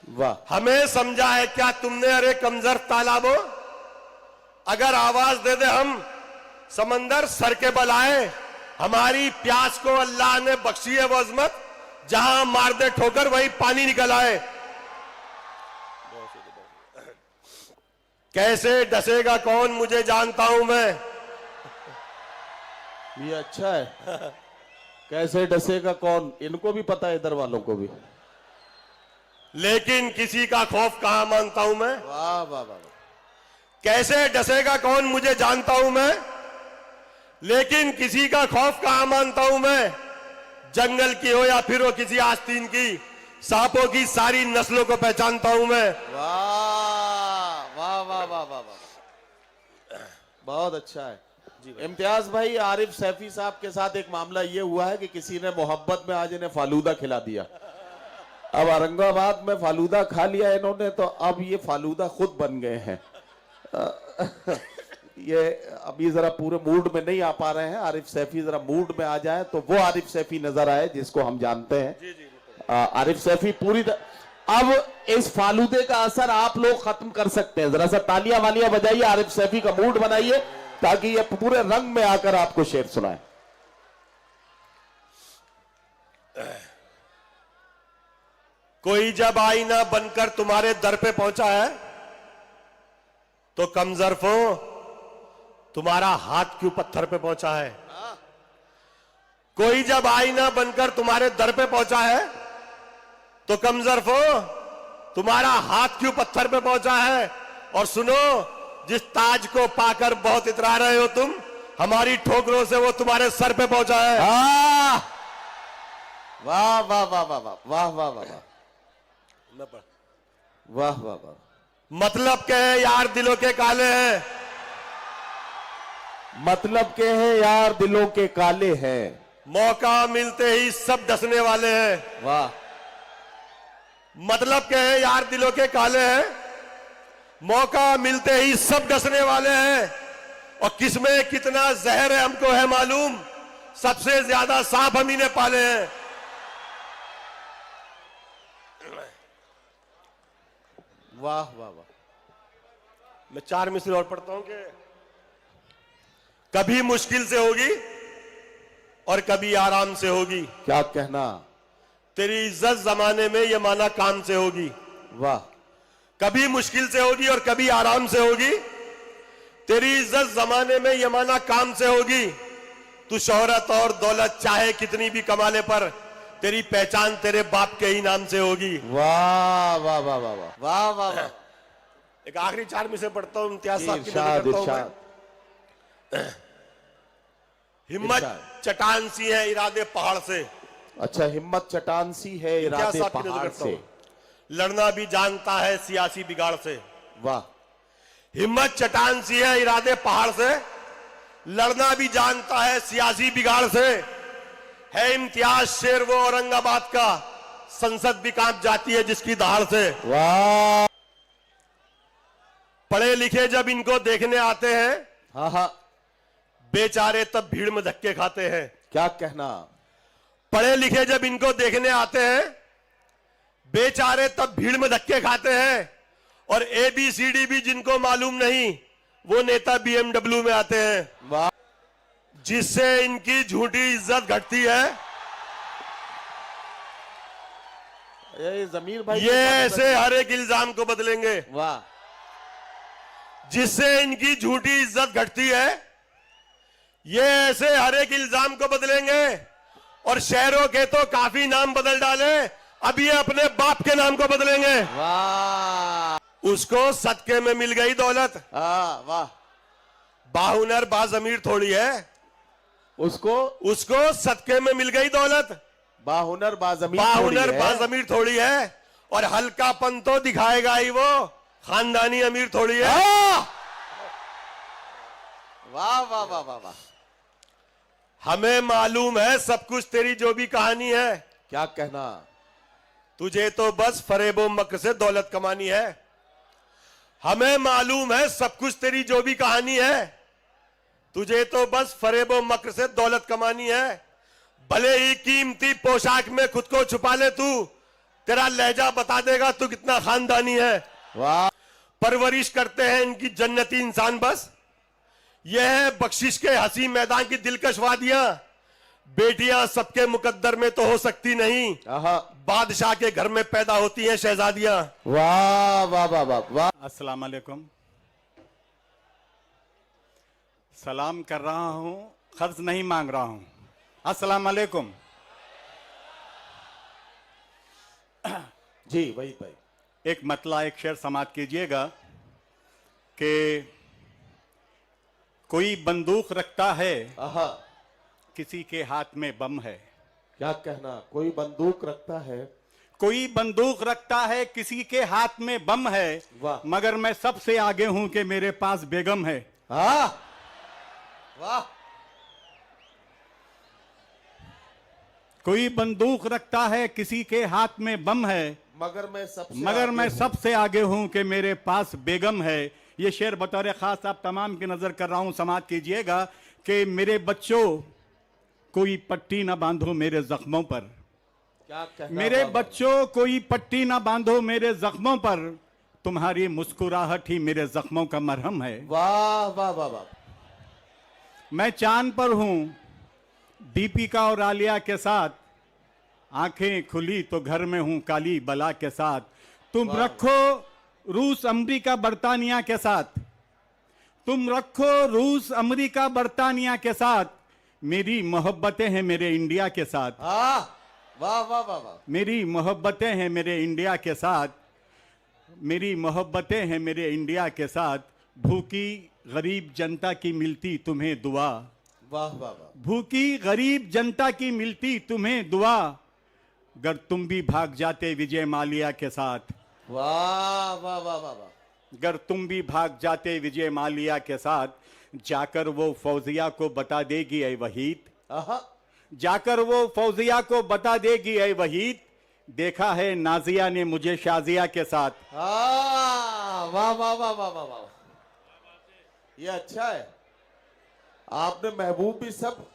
वाह। हमें समझा है क्या तुमने अरे कमजोर तालाबो, अगर आवाज दे दे हम, समंदर सर के बल आए। हमारी प्यास को अल्लाह ने बख्शी है वो अजमत, जहां मार दे ठोकर वहीं पानी निकल आए। कैसे डसेगा कौन मुझे जानता हूं मैं। ये अच्छा है। कैसे डसेगा कौन, इनको भी पता है, इधर वालों को भी। लेकिन किसी का खौफ कहां मानता हूं मैं। वाह वाह वाह। कैसे डसेगा कौन मुझे जानता हूं मैं, लेकिन किसी का खौफ कहां मानता हूं मैं। जंगल की हो या फिर वो किसी आस्तीन की, सांपों की सारी नस्लों को पहचानता हूं मैं। वाह वाह वाह वाह वाह वाह, बहुत अच्छा है। इम्तियाज भाई, आरिफ सैफी साहब के साथ एक मामला ये हुआ है कि किसी ने मोहब्बत में आज इन्हें फालूदा खिला दिया। अब औरंगाबाद में फालूदा खा लिया इन्होंने, तो अब ये फालूदा खुद बन गए हैं। ये अभी जरा पूरे मूड में नहीं आ पा रहे हैं। आरिफ सैफी जरा मूड में आ जाए तो वो आरिफ सैफी नजर आए जिसको हम जानते हैं। आरिफ सैफी पूरी अब इस फालूदे का असर आप लोग खत्म कर सकते हैं। जरा सा तालियां वालियां बजाइए, आरिफ सैफी का मूड बनाइए ताकि ये पूरे रंग में आकर आपको शेर सुनाए। कोई जब आईना बनकर तुम्हारे दर पे पहुंचा है तो कमजरफो तुम्हारा हाथ क्यों पत्थर पे पहुंचा है। कोई जब आईना बनकर तुम्हारे दर पे पहुंचा है तो कमजरफो तुम्हारा हाथ क्यों पत्थर पे पहुंचा है। और सुनो, जिस ताज को पाकर बहुत इतरा रहे हो तुम, हमारी ठोकरों से वो तुम्हारे सर पे पहुंचा है। वाह वाह वाह वाह वाह वाह वाह वाह वाह वाह वाह। मतलब के है यार दिलों के काले हैं। मतलब के हैं यार दिलों के काले हैं। मौका मिलते ही सब डसने वाले हैं। वाह। मतलब के है यार दिलों के काले हैं, मौका मिलते ही सब डसने वाले हैं। और किसमें कितना जहर है हमको है मालूम, सबसे ज्यादा सांप हम ही ने पाले हैं। वाह वाह वाह। मैं 4 मिसरे और पढ़ता हूं कि कभी मुश्किल से होगी और कभी आराम से होगी। क्या कहना। तेरी इज्जत जमाने में ये माना काम से होगी। वाह। कभी मुश्किल से होगी और कभी आराम से होगी। तेरी इज्जत जमाने में ये माना काम से होगी। तू शोहरत और दौलत चाहे कितनी भी कमा ले, पर तेरी पहचान तेरे बाप के ही नाम से होगी। वाह वाह वाह वाह वाह वाह वाह वाह। एक आखिरी 4 में से पढ़ता हूं, इम्तियाज साहब की इरशाद नजर करता हूं इरशाद। मैं। हिम्मत इरशाद। चट्टान सी है इरादे पहाड़ से। अच्छा, हिम्मत चट्टान सी है इरादे साहब की नजर पहाड़ करता से। हूं। लड़ना भी जानता है सियासी बिगाड़ से। वाह। हिम्मत चट्टान सी है इरादे पहाड़ से, लड़ना भी जानता है सियासी बिगाड़ से। है इम्तियाज शेर वो औरंगाबाद का, संसद भी कांप जाती है जिसकी दहाड़ से। वाह। पढ़े लिखे जब इनको देखने आते हैं, हाँ हाँ। बेचारे तब भीड़ में धक्के खाते हैं। क्या कहना। पढ़े लिखे जब इनको देखने आते हैं, बेचारे तब भीड़ में धक्के खाते हैं। और ABCD भी जिनको मालूम नहीं, वो नेता BMW में आते हैं। वाह। जिससे इनकी झूठी इज्जत घटती है। ये जमीर भाई ये ऐसे हर एक इल्जाम को बदलेंगे। वाह। जिससे इनकी झूठी इज्जत घटती है, ये ऐसे हर एक इल्जाम को बदलेंगे। और शहरों के तो काफी नाम बदल डाले, अब ये अपने बाप के नाम को बदलेंगे। वाह। उसको सदके में मिल गई दौलत। वाह। बाहुनर बाजमीर थोड़ी है। उसको सदके में मिल गई दौलत। बाहुनर बाजमीर बाहुनर थोड़ी है। बाजमीर थोड़ी है। और हल्कापन तो दिखाएगा ही वो, खानदानी अमीर थोड़ी है। वाह वाह वाह वाह वाह। हमें मालूम है सब कुछ तेरी जो भी कहानी है। क्या कहना। तुझे तो बस फरेबो मक्र से दौलत कमानी है। हमें मालूम है सब कुछ तेरी जो भी कहानी है। तुझे तो बस फरेबो मक्र से दौलत कमानी है। भले ही कीमती पोशाक में खुद को छुपा ले तू, तेरा लहजा बता देगा तू कितना खानदानी है। वाह। परवरिश करते हैं इनकी जन्नती इंसान बस, यह है बख्शिश के हंसी मैदान की दिलकश वादियां। बेटियां सबके मुकद्दर में तो हो सकती नहीं, आहा, बादशाह के घर में पैदा होती हैं शहजादियां। वाह वाह वाह वाह वाह। अस्सलाम वालेकुम। सलाम कर रहा हूं, खर्च नहीं मांग रहा हूं। अस्सलाम वालेकुम। जी वही भाई। एक मतला एक शेर समाप्त कीजिएगा कि कोई बंदूक रखता है, आहा, किसी के हाथ में बम है। क्या कहना, कोई बंदूक रखता है, कोई बंदूक रखता है, किसी के हाथ में बम है, वाह। मगर मैं सबसे आगे हूं कि मेरे पास बेगम है। हाँ, वाह। कोई बंदूक रखता है, किसी के हाथ में बम है, मगर मैं सबसे आगे हूं कि मेरे पास बेगम है। ये शेर बतौर खास आप तमाम की नजर कर रहा हूं, समाप्त कीजिएगा कि मेरे बच्चों कोई पट्टी ना बांधो मेरे जख्मों पर। क्या कहना, मेरे वाह, बच्चों कोई पट्टी ना बांधो मेरे जख्मों पर, तुम्हारी मुस्कुराहट ही मेरे जख्मों का मरहम है। वाह वाह वाह वाह। मैं चांद पर हूं दीपिका और आलिया के साथ, आंखें खुली तो घर में हूं काली बला के साथ। तुम रखो रूस अमेरिका बर्तानिया के साथ, तुम रखो रूस अमेरिका बर्तानिया के साथ, मेरी मोहब्बतें हैं मेरे इंडिया के साथ। हाँ, वाह वाह वाह वाह। मेरी मोहब्बतें हैं मेरे इंडिया के साथ, मेरी मोहब्बतें हैं मेरे इंडिया के साथ। भूखी गरीब जनता की मिलती तुम्हें दुआ, वाह वाह वाह। भूखी गरीब जनता की मिलती तुम्हें दुआ, अगर तुम भी भाग जाते विजय माल्या के साथ। वाह वाह वाह वाह वाह। अगर तुम भी भाग जाते विजय माल्या के साथ, जाकर वो फौजिया को बता देगी ऐ वहीद, आहा, जाकर वो फौजिया को बता देगी ऐ वहीद, देखा है नाजिया ने मुझे शाजिया के साथ। हाँ, वाह वाह वाह वाह वाह वाह। ये अच्छा है, आपने महबूब भी सब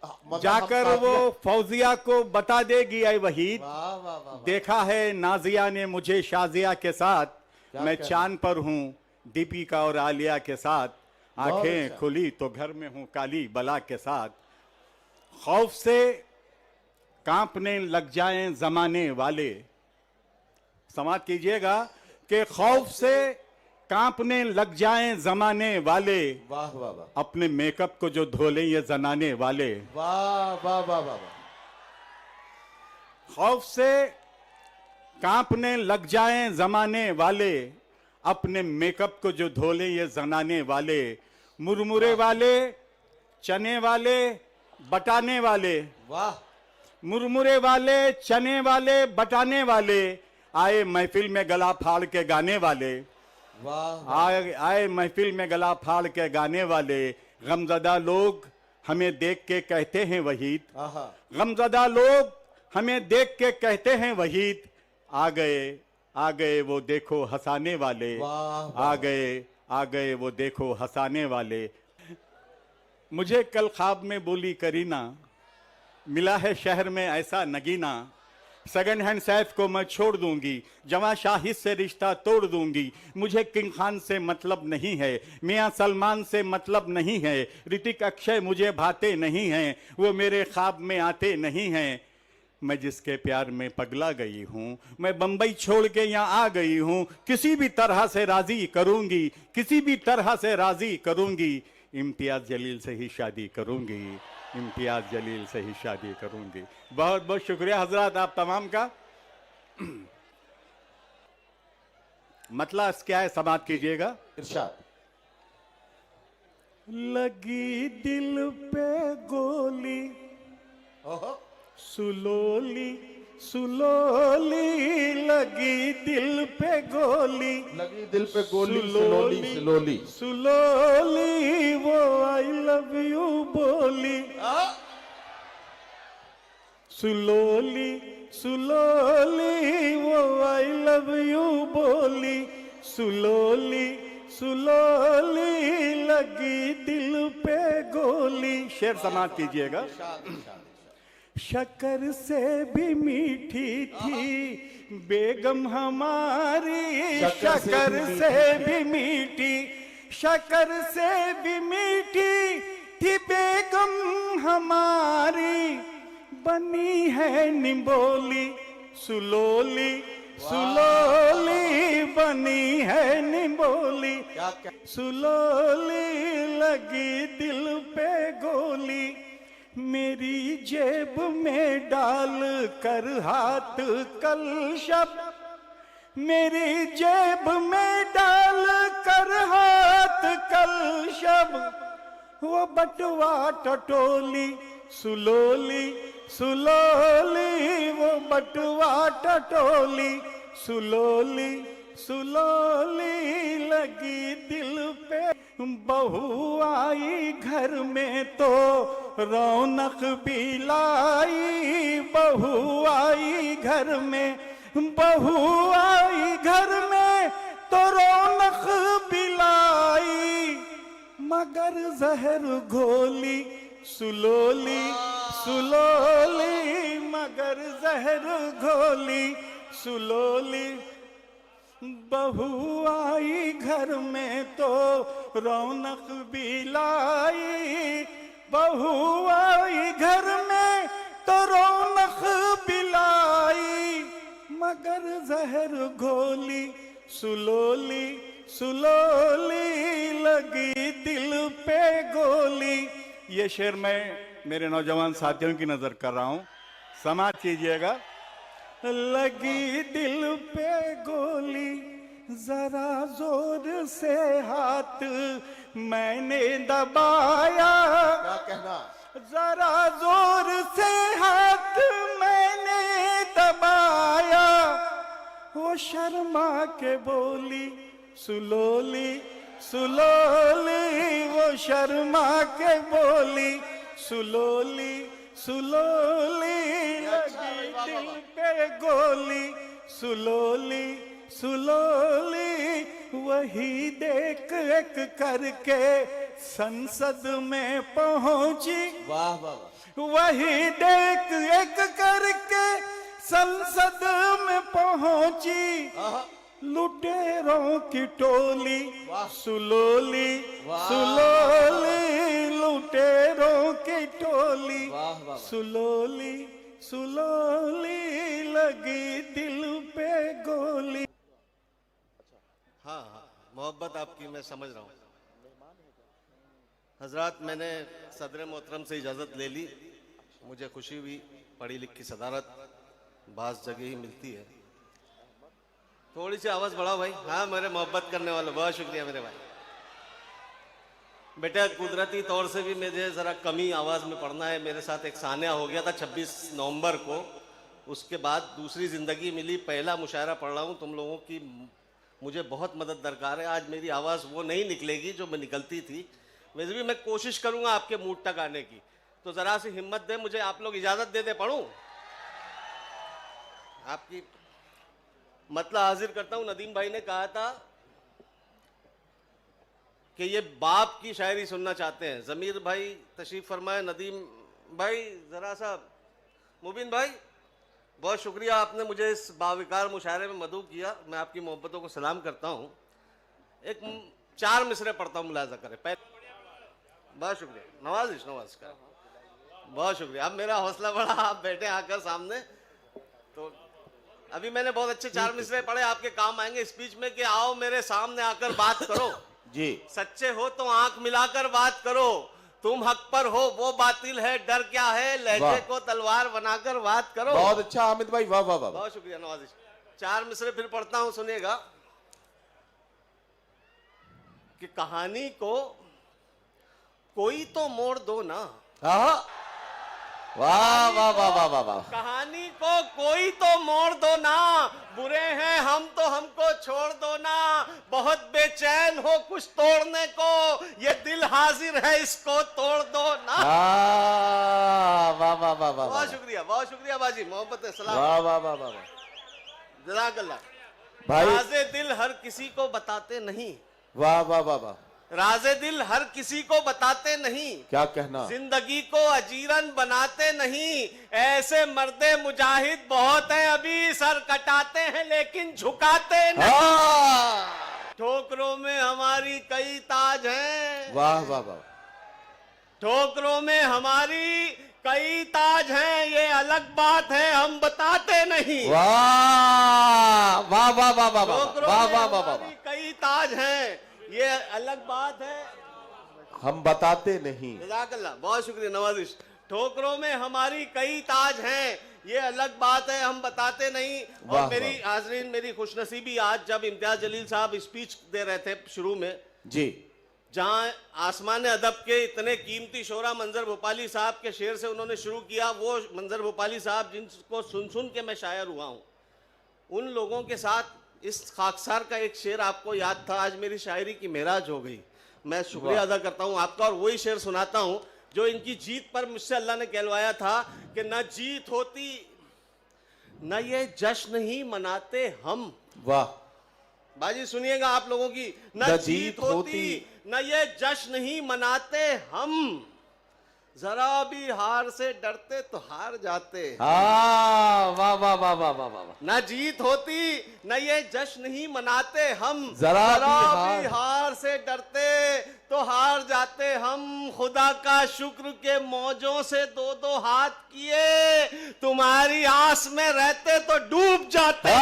मतलब जाकर हम वो फौजिया को बता देगी ऐ वहीद, वाह वाह वाह वाह। देखा है नाजिया ने मुझे शाजिया के साथ। क्या मैं कहना? चांद पर हूं दीपिका और आलिया के साथ, आंखें अच्छा। खुली तो घर में हूं काली बला के साथ। खौफ से कांपने लग जाएं जमाने वाले, समाप्त कीजिएगा कि खौफ से कांपने लग जाएं जमाने वाले, वाह वाह वाह। अपने मेकअप को जो धो लें ये जनाने वाले। वाह वाह वाह वाह। खौफ से कांपने लग जाएं जमाने वाले, अपने मेकअप को जो धो ले ये जनाने वाले। मुरमुरे वाले, चने वाले, बटाने वाले, वाह। मुरमुरे वाले, चने वाले, बटाने वाले, आए महफिल में गला फाड़ के गाने वाले। वाह। आए महफिल में गला फाड़ के गाने वाले। गमजदा लोग हमें देख के कहते हैं वहीद, आहा, गमजदा लोग हमें देख के कहते हैं वहीद, आ गए वो देखो हंसाने वाले। वाह, आ गए वो देखो हंसाने वाले। मुझे कल ख्वाब में बोली करीना, मिला है शहर में ऐसा नगीना, सेकंड हैंड सैफ को मैं छोड़ दूंगी, जवां शाहिद से रिश्ता तोड़ दूंगी। मुझे किंग खान से मतलब नहीं है, मियां सलमान से मतलब नहीं है, ऋतिक अक्षय मुझे भाते नहीं हैं, वो मेरे ख्वाब में आते नहीं हैं। मैं जिसके प्यार में पगला गई हूँ, मैं बंबई छोड़ के यहाँ आ गई हूँ, किसी भी तरह से राजी करूंगी, किसी भी तरह से राजी करूंगी। इम्तियाज जलील से ही शादी करूंगी, इम्तियाज जलील से ही शादी करूंगी। बहुत बहुत शुक्रिया हजरात आप तमाम का। मतलब क्या है समाप्त कीजिएगा। इरशाद। लगी दिल पे गोली, ओहो, सुलोली सुलोली, लगी दिल पे गोली, लगी दिल पे गोली, सिलोली सिलोली। सुलोली वो आई लव यू बोली, सुलोली सुलोली वो आई लव यू बोली, सुलोली सुलोली लगी दिल पे गोली। शेर समाप्त कीजिएगा। शक्कर से भी मीठी थी बेगम हमारी, शक्कर से भी मीठी, शकर से भी मीठी थी बेगम हमारी, बनी है निबोली सुलोली सुलोली, बनी है निबोली सुलोली, लगी दिल पे गोली, मेरी जेब में डाल कर हाथ कलशब, मेरी जेब में डाल कर हाथ कलशब, वो बटवा टटोली सुलोली सुलोली, वो बटवा टटोली सुलोली सुलोली, लगी दिल पे। बहू आई घर में तो रौनक भी लाई, बहू आई घर में, बहू आई घर में तो रौनक भी लाई, मगर जहर घोली सुलोली सुलोली, मगर जहर घोली सुलोली, बहू आई घर में तो रौनक भी लाई, बहू आई घर में तो रौनक भी लाई, मगर जहर घोली सुलोली सुलोली, लगी दिल पे गोली। ये शेर मैं मेरे नौजवान साथियों की नजर कर रहा हूं, समाज कीजिएगा। लगी दिल पे गोली, जरा जोर से हाथ मैंने दबाया, क्या कहना? जरा जोर से हाथ मैंने दबाया, वो शर्मा के बोली सुलोली सुलोली, वो शर्मा के बोली सुलोली सुलोली, लगी दिल पे गोली सुलोली सुलोली, वही देख एक करके संसद में पहुंची, वाह वाह वाह। वही देख एक करके संसद में पहुंची, लुटेरों की टोली सुलोली सुलोली, लुटेरों की टोली सुलोली सुलोली, लगी दिल पे गोली। हाँ हाँ, मोहब्बत आपकी मैं समझ रहा हूँ। हजरात, मैंने सदर मोहतरम से इजाज़त ले ली, मुझे खुशी हुई, पढ़ी लिखी सदारत बास जगह ही मिलती है। थोड़ी सी आवाज़ बढ़ाओ भाई। हाँ, मेरे मोहब्बत करने वालों, बहुत शुक्रिया मेरे भाई। बेटा, कुदरती तौर से भी मुझे ज़रा कमी आवाज़ में पढ़ना है। मेरे साथ एक सान्या हो गया था 26 नवंबर को, उसके बाद दूसरी ज़िंदगी मिली, पहला मुशायरा पढ़ रहा हूँ। तुम लोगों की मुझे बहुत मदद दरकार है। आज मेरी आवाज़ वो नहीं निकलेगी जो मैं निकलती थी, वैसे भी मैं कोशिश करूँगा आपके मूड तक आने की, तो ज़रा सी हिम्मत दे मुझे। आप लोग इजाज़त दे दे पढ़ूँ? आपकी मतलब हाजिर करता हूँ। नदीम भाई ने कहा था कि ये बाप की शायरी सुनना चाहते हैं। ज़मीर भाई तशरीफ फरमाए। नदीम भाई ज़रा सा, मुबीन भाई बहुत शुक्रिया, आपने मुझे इस बाविकार मुशायरे में मदऊ किया। मैं आपकी मोहब्बतों को सलाम करता हूँ। एक 4 मिसरे पढ़ता हूँ, मुलाजा करें। बहुत शुक्रिया। नवाज का बहुत शुक्रिया। अब मेरा हौसला बढ़ा, आप बैठे आकर सामने। तो अभी मैंने बहुत अच्छे 4 मिसरे पढ़े, आपके काम आएंगे स्पीच में कि आओ मेरे सामने आकर बात करो। जी, सच्चे हो तो आंख मिलाकर बात करो, तुम हक पर हो वो बातिल है, डर क्या है, लहजे को तलवार बनाकर बात करो। बहुत अच्छा हामिद भाई, वाह वाह वाह। बहुत शुक्रिया नवाजिश। 4 मिसरे फिर पढ़ता हूं, सुनिएगा। कि कहानी को कोई तो मोड़ दो ना। वाह वाह वाह वाह वाह वाह। कहानी को कोई तो मोड़ दो ना, बुरे हैं हम तो हमको छोड़ दो ना, बहुत बेचैन हो कुछ तोड़ने को, ये दिल हाजिर है इसको तोड़ दो ना। वाह वाह वाह वाह। बहुत शुक्रिया बाजी, मोहब्बत सलाम। वाह वाह वाह वाह। जज़ाकल्लाह भाई, राज़े दिल हर किसी को बताते नहीं। वाह वाह वाह वाह। राज़े दिल हर किसी को बताते नहीं, क्या कहना। जिंदगी को अजीरन बनाते नहीं, ऐसे मर्दे मुजाहिद बहुत हैं, अभी सर कटाते हैं लेकिन झुकाते नहीं। ठोकरों में हमारी कई ताज हैं, वाह वाह वाह, ठोकरों में हमारी कई ताज हैं, ये अलग बात है हम बताते नहीं। वाह वाह वाह वाह वाह ठोकरों वाह में वाह वाह वाह, हमारी कई ताज हैं, ये अलग बात है हम बताते नहीं। जज़ाकल्लाह, बहुत शुक्रिया नवाजिश। ठोकरों में हमारी कई ताज हैं, ये अलग बात है हम बताते नहीं। वाह, और मेरी वाह। हाजरीन, मेरी खुशनसीबी आज जब इम्तियाज जलील साहब स्पीच दे रहे थे शुरू में, जी, जहां आसमान अदब के इतने कीमती शोरा मंजर भोपाली साहब के शेर से उन्होंने शुरू किया, वो मंजर भोपाली साहब जिनको सुन सुन के मैं शायर हुआ हूं, उन लोगों के साथ इस खाकसार का एक शेर आपको याद था। आज मेरी शायरी की मेराज हो गई। मैं शुक्रिया अदा करता हूं आपका और वही शेर सुनाता हूं जो इनकी जीत पर मुझसे अल्लाह ने कहलवाया था कि न जीत होती न ये जश्न ही मनाते हम। वाह, बाजी सुनिएगा आप लोगों की, न जीत होती न ये जश्न ही मनाते हम, जरा भी हार से डरते तो हार जाते। हाँ, वाह वाह वाह वाह वाह वाह, न जीत होती न ये जश्न ही मनाते हम, जरा भी भी हार से डरते तो हार जाते हम। खुदा का शुक्र के मौजों से दो दो हाथ किए, तुम्हारी आस में रहते तो डूब जाते।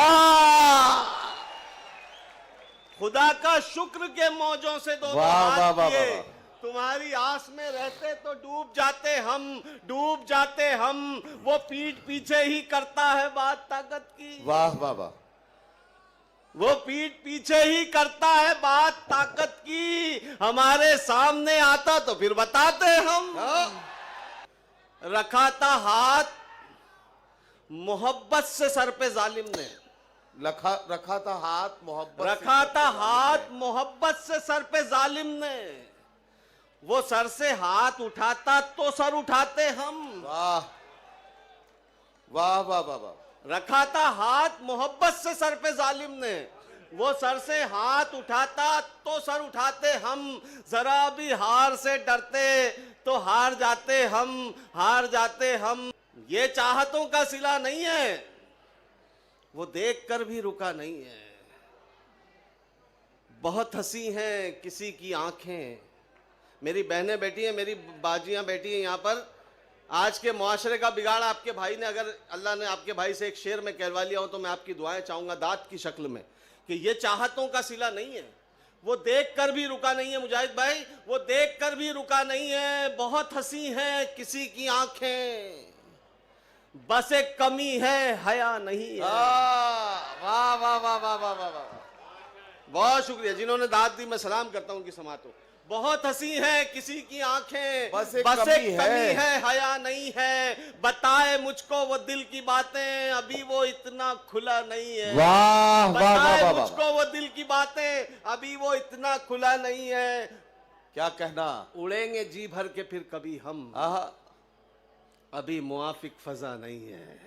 खुदा का शुक्र के मौजों से दो दो वाह, वाह, हाथ वाह, किए, वाह। तुम्हारी आस में रहते तो डूब जाते हम, डूब जाते हम। वो पीठ पीछे ही करता है बात ताकत की, वाह वाह वाह, वो पीठ पीछे ही करता है बात ताकत की, हमारे सामने आता तो फिर बताते हम। रखा था हाथ मोहब्बत से सर पे जालिम ने, रखा था हाथ मोहब्बत, रखा था हाथ मोहब्बत से सर पे जालिम ने, वो सर से हाथ उठाता तो सर उठाते हम। वाह वाह वाह वाह वाह, रखा था हाथ मोहब्बत से सर पे जालिम ने, वो सर से हाथ उठाता तो सर उठाते हम, जरा भी हार से डरते तो हार जाते हम, हार जाते हम। ये चाहतों का सिला नहीं है, वो देखकर भी रुका नहीं है। बहुत हंसी हैं किसी की आंखें, मेरी बहनें बैठी हैं, मेरी बाजियां बैठी हैं यहाँ पर। आज के मुआशरे का बिगाड़ आपके भाई ने, अगर अल्लाह ने आपके भाई से एक शेर में कहलवा लिया हो तो मैं आपकी दुआएं चाहूंगा दात की शक्ल में कि ये चाहतों का सिला नहीं है, वो देख कर भी रुका नहीं है। मुजाहिद भाई, वो देख कर भी रुका नहीं है। बहुत हंसी है किसी की आंखें, बस एक कमी है हया नहीं है। वाह वाह वाह वाह वाह वाह वाह, बहुत शुक्रिया जिन्होंने दाद दी, मैं सलाम करता हूं उनकी समातों। बहुत हंसी है किसी की आंखें, बस एक कमी है हया नहीं है, बताए मुझको वो दिल की बातें, अभी वो इतना खुला नहीं है। वाह वाह वाह बताए वाह वाह, मुझको वो दिल की बातें, अभी वो इतना खुला नहीं है। क्या कहना, उड़ेंगे जी भर के फिर कभी हम, आहा, अभी मुआफिक फजा नहीं है।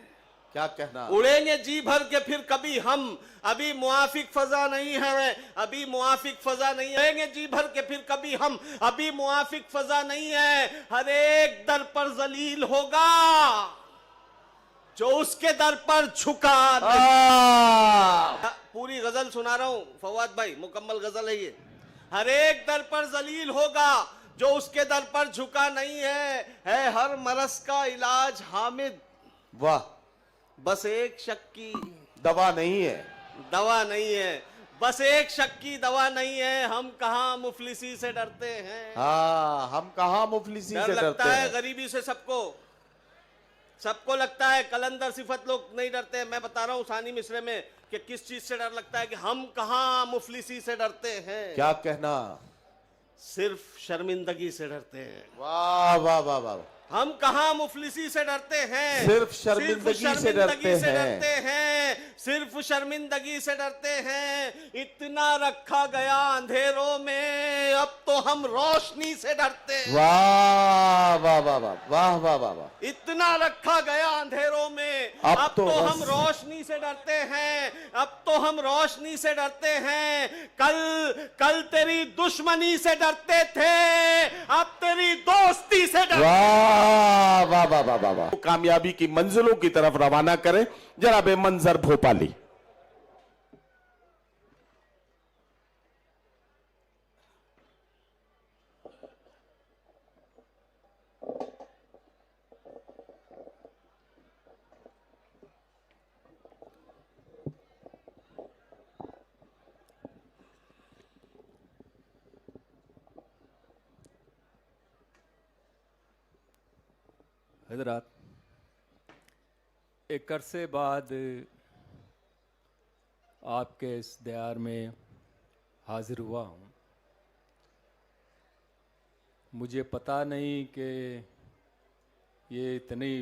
क्या कहना, उड़ेंगे जी भर के फिर कभी हम, अभी मुआफिक फजा नहीं है, अभी मुआफिक फजा नहीं है। उड़ेंगे जी भर के फिर कभी हम, अभी मुआफिक फजा नहीं है। हर एक दर पर जलील होगा जो उसके दर पर झुका नहीं। पूरी गजल सुना रहा हूं फवाद भाई, मुकम्मल गजल है ये। हर एक दर पर जलील होगा जो उसके दर पर झुका नहीं है हर मरस का इलाज हामिद, वाह, बस एक शक की दवा नहीं है, दवा नहीं है, बस एक शक की दवा नहीं है। हम कहाँ मुफलिसी से डरते हैं, हाँ, हम कहाँ मुफलिसी डर से लगता डरते है हैं। गरीबी से सबको, सबको लगता है। कलंदर सिफत लोग नहीं डरते हैं। मैं बता रहा हूँ सानी मिसरे में कि किस चीज से डर लगता है, कि हम कहाँ मुफलिसी से डरते हैं, क्या कहना, सिर्फ शर्मिंदगी से डरते हैं। वाह वाह वाह वाह, हम कहाँ मुफलिसी से डरते हैं, सिर्फ शर्मिंदगी से डरते हैं, सिर्फ शर्मिंदगी से डरते हैं। इतना रखा गया अंधेरों में, अब तो हम रोशनी से डरते हैं। वाह वाह वाह वाह वाह वाह वाह वाह, इतना रखा गया अंधेरों में, अब तो हम रोशनी से डरते हैं, अब तो हम रोशनी से डरते हैं। कल तेरी दुश्मनी से डरते थे, अब तेरी दोस्ती से डरते हैं। वाह वाह वाह वाह वाह वाह, कामयाबी की मंजिलों की तरफ रवाना करें जनाब मंजर भोपाली। हजरात, एक अरसे बाद आपके इस दयार में हाजिर हुआ हूँ। मुझे पता नहीं कि ये इतनी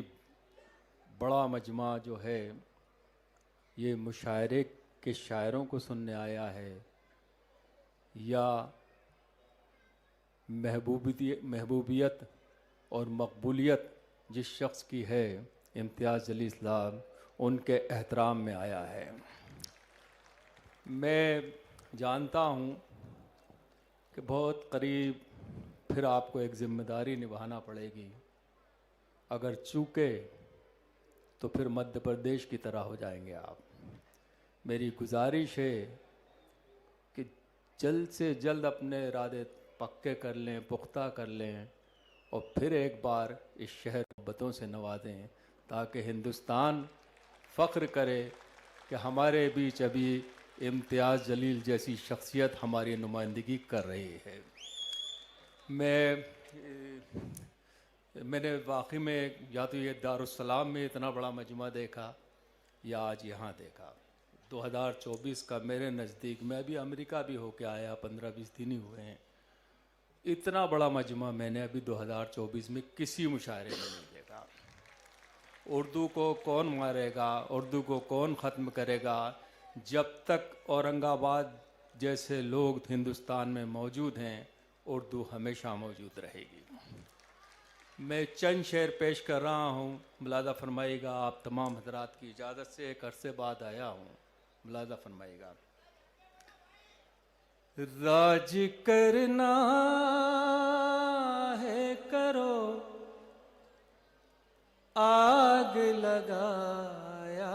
बड़ा मजमा जो है ये मुशायरे के शायरों को सुनने आया है या महबूबियत और मकबूलियत जिस शख्स की है इम्तियाज़ जलील साहब, उनके एहतराम में आया है। मैं जानता हूँ कि बहुत करीब फिर आपको एक ज़िम्मेदारी निभाना पड़ेगी। अगर चूके तो फिर मध्य प्रदेश की तरह हो जाएंगे आप। मेरी गुजारिश है कि जल्द से जल्द अपने इरादे पक्के कर लें, पुख्ता कर लें और फिर एक बार इस शहर मोहब्बतों से नवाजें, ताकि हिंदुस्तान फ़ख्र करे कि हमारे बीच अभी इम्तियाज़ जलील जैसी शख्सियत हमारी नुमाइंदगी कर रही है। मैंने वाकई में या तो ये दारुस्सलाम में इतना बड़ा मजमा देखा या आज यहाँ देखा। 2024 का मेरे नज़दीक, मैं अभी अमेरिका भी होके आया, 15-20 दिन ही हुए हैं, इतना बड़ा मजमा मैंने अभी 2024 में किसी मुशायरे में नहीं देखा। उर्दू को कौन मारेगा, उर्दू को कौन ख़त्म करेगा? जब तक औरंगाबाद जैसे लोग हिंदुस्तान में मौजूद हैं, उर्दू हमेशा मौजूद रहेगी। मैं चंद शेर पेश कर रहा हूँ, मुलाज़ा फरमाइएगा। आप तमाम हजरात की इजाज़त से एक अरसे बाद आया हूँ, मुलाज़ा फरमाइएगा। राज करना है करो, आग लगाया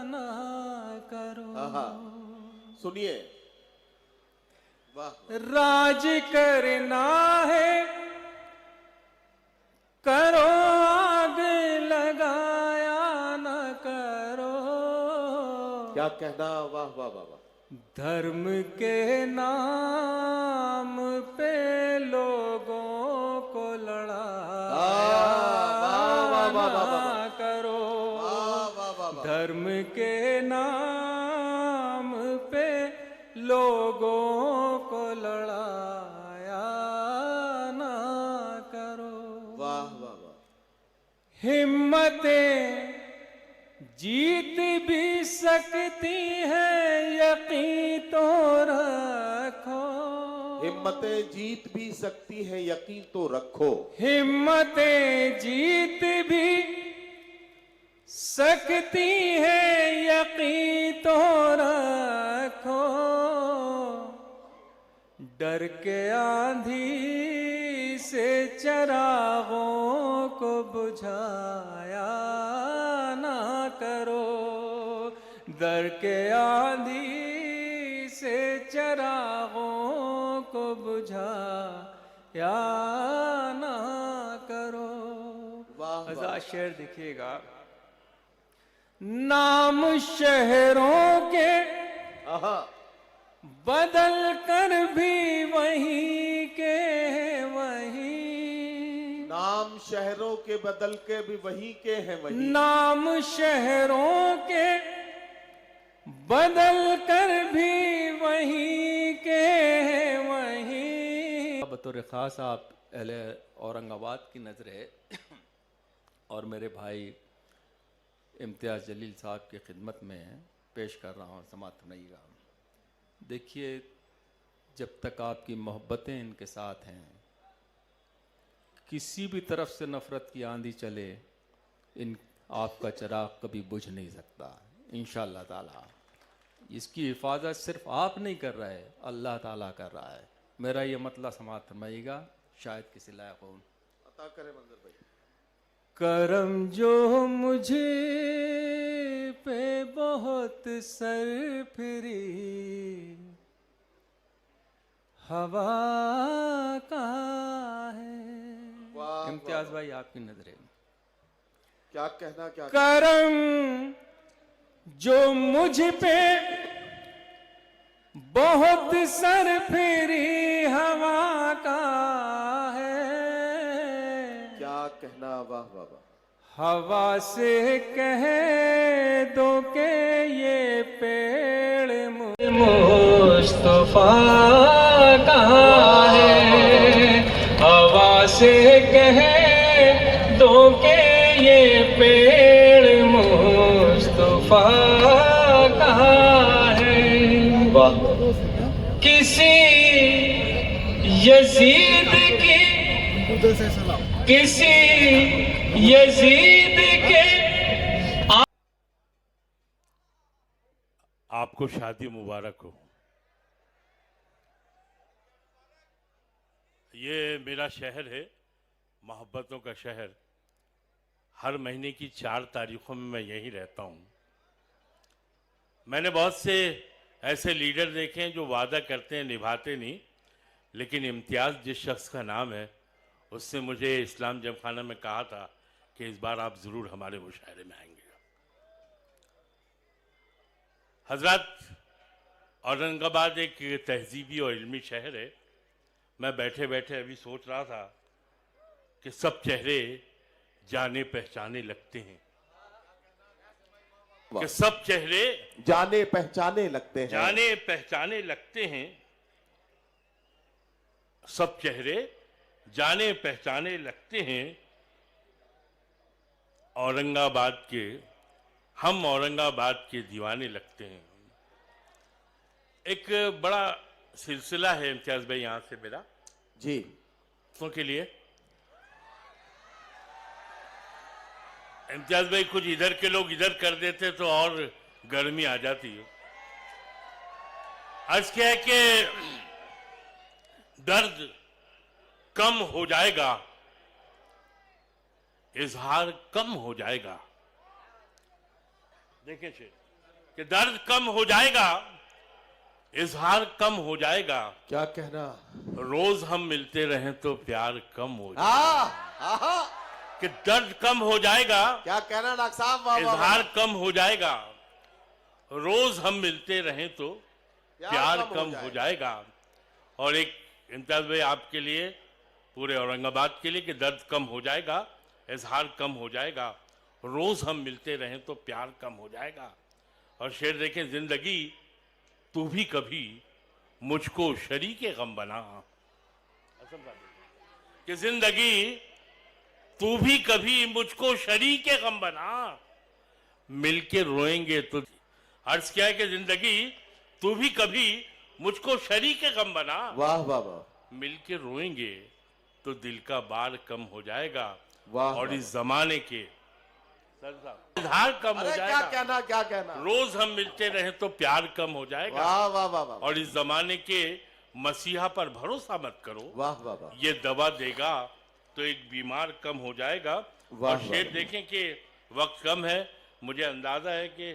ना करो। सुनिए, वाह। राज करना है करो, आग लगाया न करो। क्या कहना, वाह वाह वाह वाह। धर्म के नाम पे लोगों को लड़ाया न करो। धर्म के नाम पे लोगों को लड़ाया ना करो। वाह वाह वाह। हिम्मतें जीत भी सकती है, यकीन तो रखो। हिम्मतें जीत भी सकती है, यकीन तो रखो। हिम्मतें जीत भी सकती है, यकीन तो रखो। डर के आंधी से चरागों को बुझाया ना करो। डर के आंधी से चरागों को बुझाया ना करो। हजार शेर देखिएगा। नाम शहरों के बदल कर भी वहीं के वहीं। नाम शहरों के बदल के भी वहीं के हैं वहीं। नाम शहरों के बदल कर भी वहीं के वहीं। बतौर खास आप अहले औरंगाबाद की नजर है और मेरे भाई इम्तियाज़ जलील साहब की खिदमत में पेश कर रहा हूँ, समाअत फरमाइएगा। देखिए, जब तक आपकी मोहब्बतें इनके साथ हैं, किसी भी तरफ से नफ़रत की आंधी चले, इन आपका चिराग कभी बुझ नहीं सकता इंशाअल्लाह ताला। इसकी हिफाजत सिर्फ आप नहीं कर रहे, अल्लाह ताला कर रहा है। मेरा ये मतलब समाअत फरमाइएगा, शायद किसी लायक हो। अता करे मंजर भाई। करम जो मुझे पे बहुत सरफिरी, हवा का है। इम्तियाज भाई आपकी नजरें क्या कहना, क्या करम जो मुझ पे बहुत सरफिरी हवा का है। क्या कहना, वाह वाह वाह। हवा से कह दो के ये पेड़ मुस्तफा कहाँ है, हवा से कह दो के ये पेड़ मुस्तफा कहाँ है। वाह। किसी यजीद की, किसी यजीद के आपको शादी मुबारक हो। ये मेरा शहर है, मोहब्बतों का शहर। हर महीने की 4 तारीखों में मैं यहीं रहता हूँ। मैंने बहुत से ऐसे लीडर देखे हैं जो वादा करते हैं निभाते नहीं, लेकिन इम्तियाज़ जिस शख्स का नाम है उसने मुझे इस्लाम जमखाना में कहा था कि इस बार आप ज़रूर हमारे मुशायरे में आएंगे। हजरत, औरंगाबाद एक तहजीबी और इल्मी शहर है। मैं बैठे बैठे अभी सोच रहा था कि सब चेहरे जाने पहचाने लगते हैं, कि सब चेहरे जाने पहचाने लगते हैं, जाने पहचाने लगते हैं, सब चेहरे जाने पहचाने लगते हैं। औरंगाबाद के हम औरंगाबाद के दीवाने लगते हैं। एक बड़ा सिलसिला है इम्तियाज भाई यहां से मेरा जी के लिए। इम्तियाज भाई कुछ इधर के लोग इधर कर देते तो और गर्मी आ जाती है। अर्ज क्या है कि दर्द कम हो जाएगा, इजहार कम हो जाएगा। देखें शेर कि दर्द कम हो जाएगा, इजहार कम हो जाएगा। क्या कहना, रोज हम मिलते रहें तो प्यार कम हो जाएगा। कि दर्द कम हो जाएगा, क्या कहना डॉक्टर साहब, वाह वाह वाह। इजहार कम हो जाएगा। रोज हम मिलते रहें तो प्यार कम हो जाएगा। और एक इम्तियाज भाई आपके लिए, पूरे औरंगाबाद के लिए, कि दर्द कम हो जाएगा, इजहार कम हो जाएगा, रोज हम मिलते रहें तो प्यार कम हो जाएगा। और शेर देखें, जिंदगी तू भी कभी मुझको शरीके गम बना। कि जिंदगी तू भी कभी मुझको शरीके गम बना, मिलके रोएंगे तो। अर्ज क्या है कि जिंदगी तू भी कभी मुझको शरीके गम बना, वाह वाह वाह। मिलके रोएंगे तो दिल का बार कम हो जाएगा। वाह और वाह। इस जमाने के इजहार कम हो अरे जाएगा। क्या कहना, क्या कहना, रोज हम मिलते रहे तो प्यार कम हो जाएगा। वाह वाह वाह वाह। और इस जमाने के मसीहा पर भरोसा मत करो, वाह वाह वाह। ये दवा देगा तो एक बीमार कम हो जाएगा। वाह, और वाह, शेर वाह। देखें कि वक्त कम है। मुझे अंदाजा है कि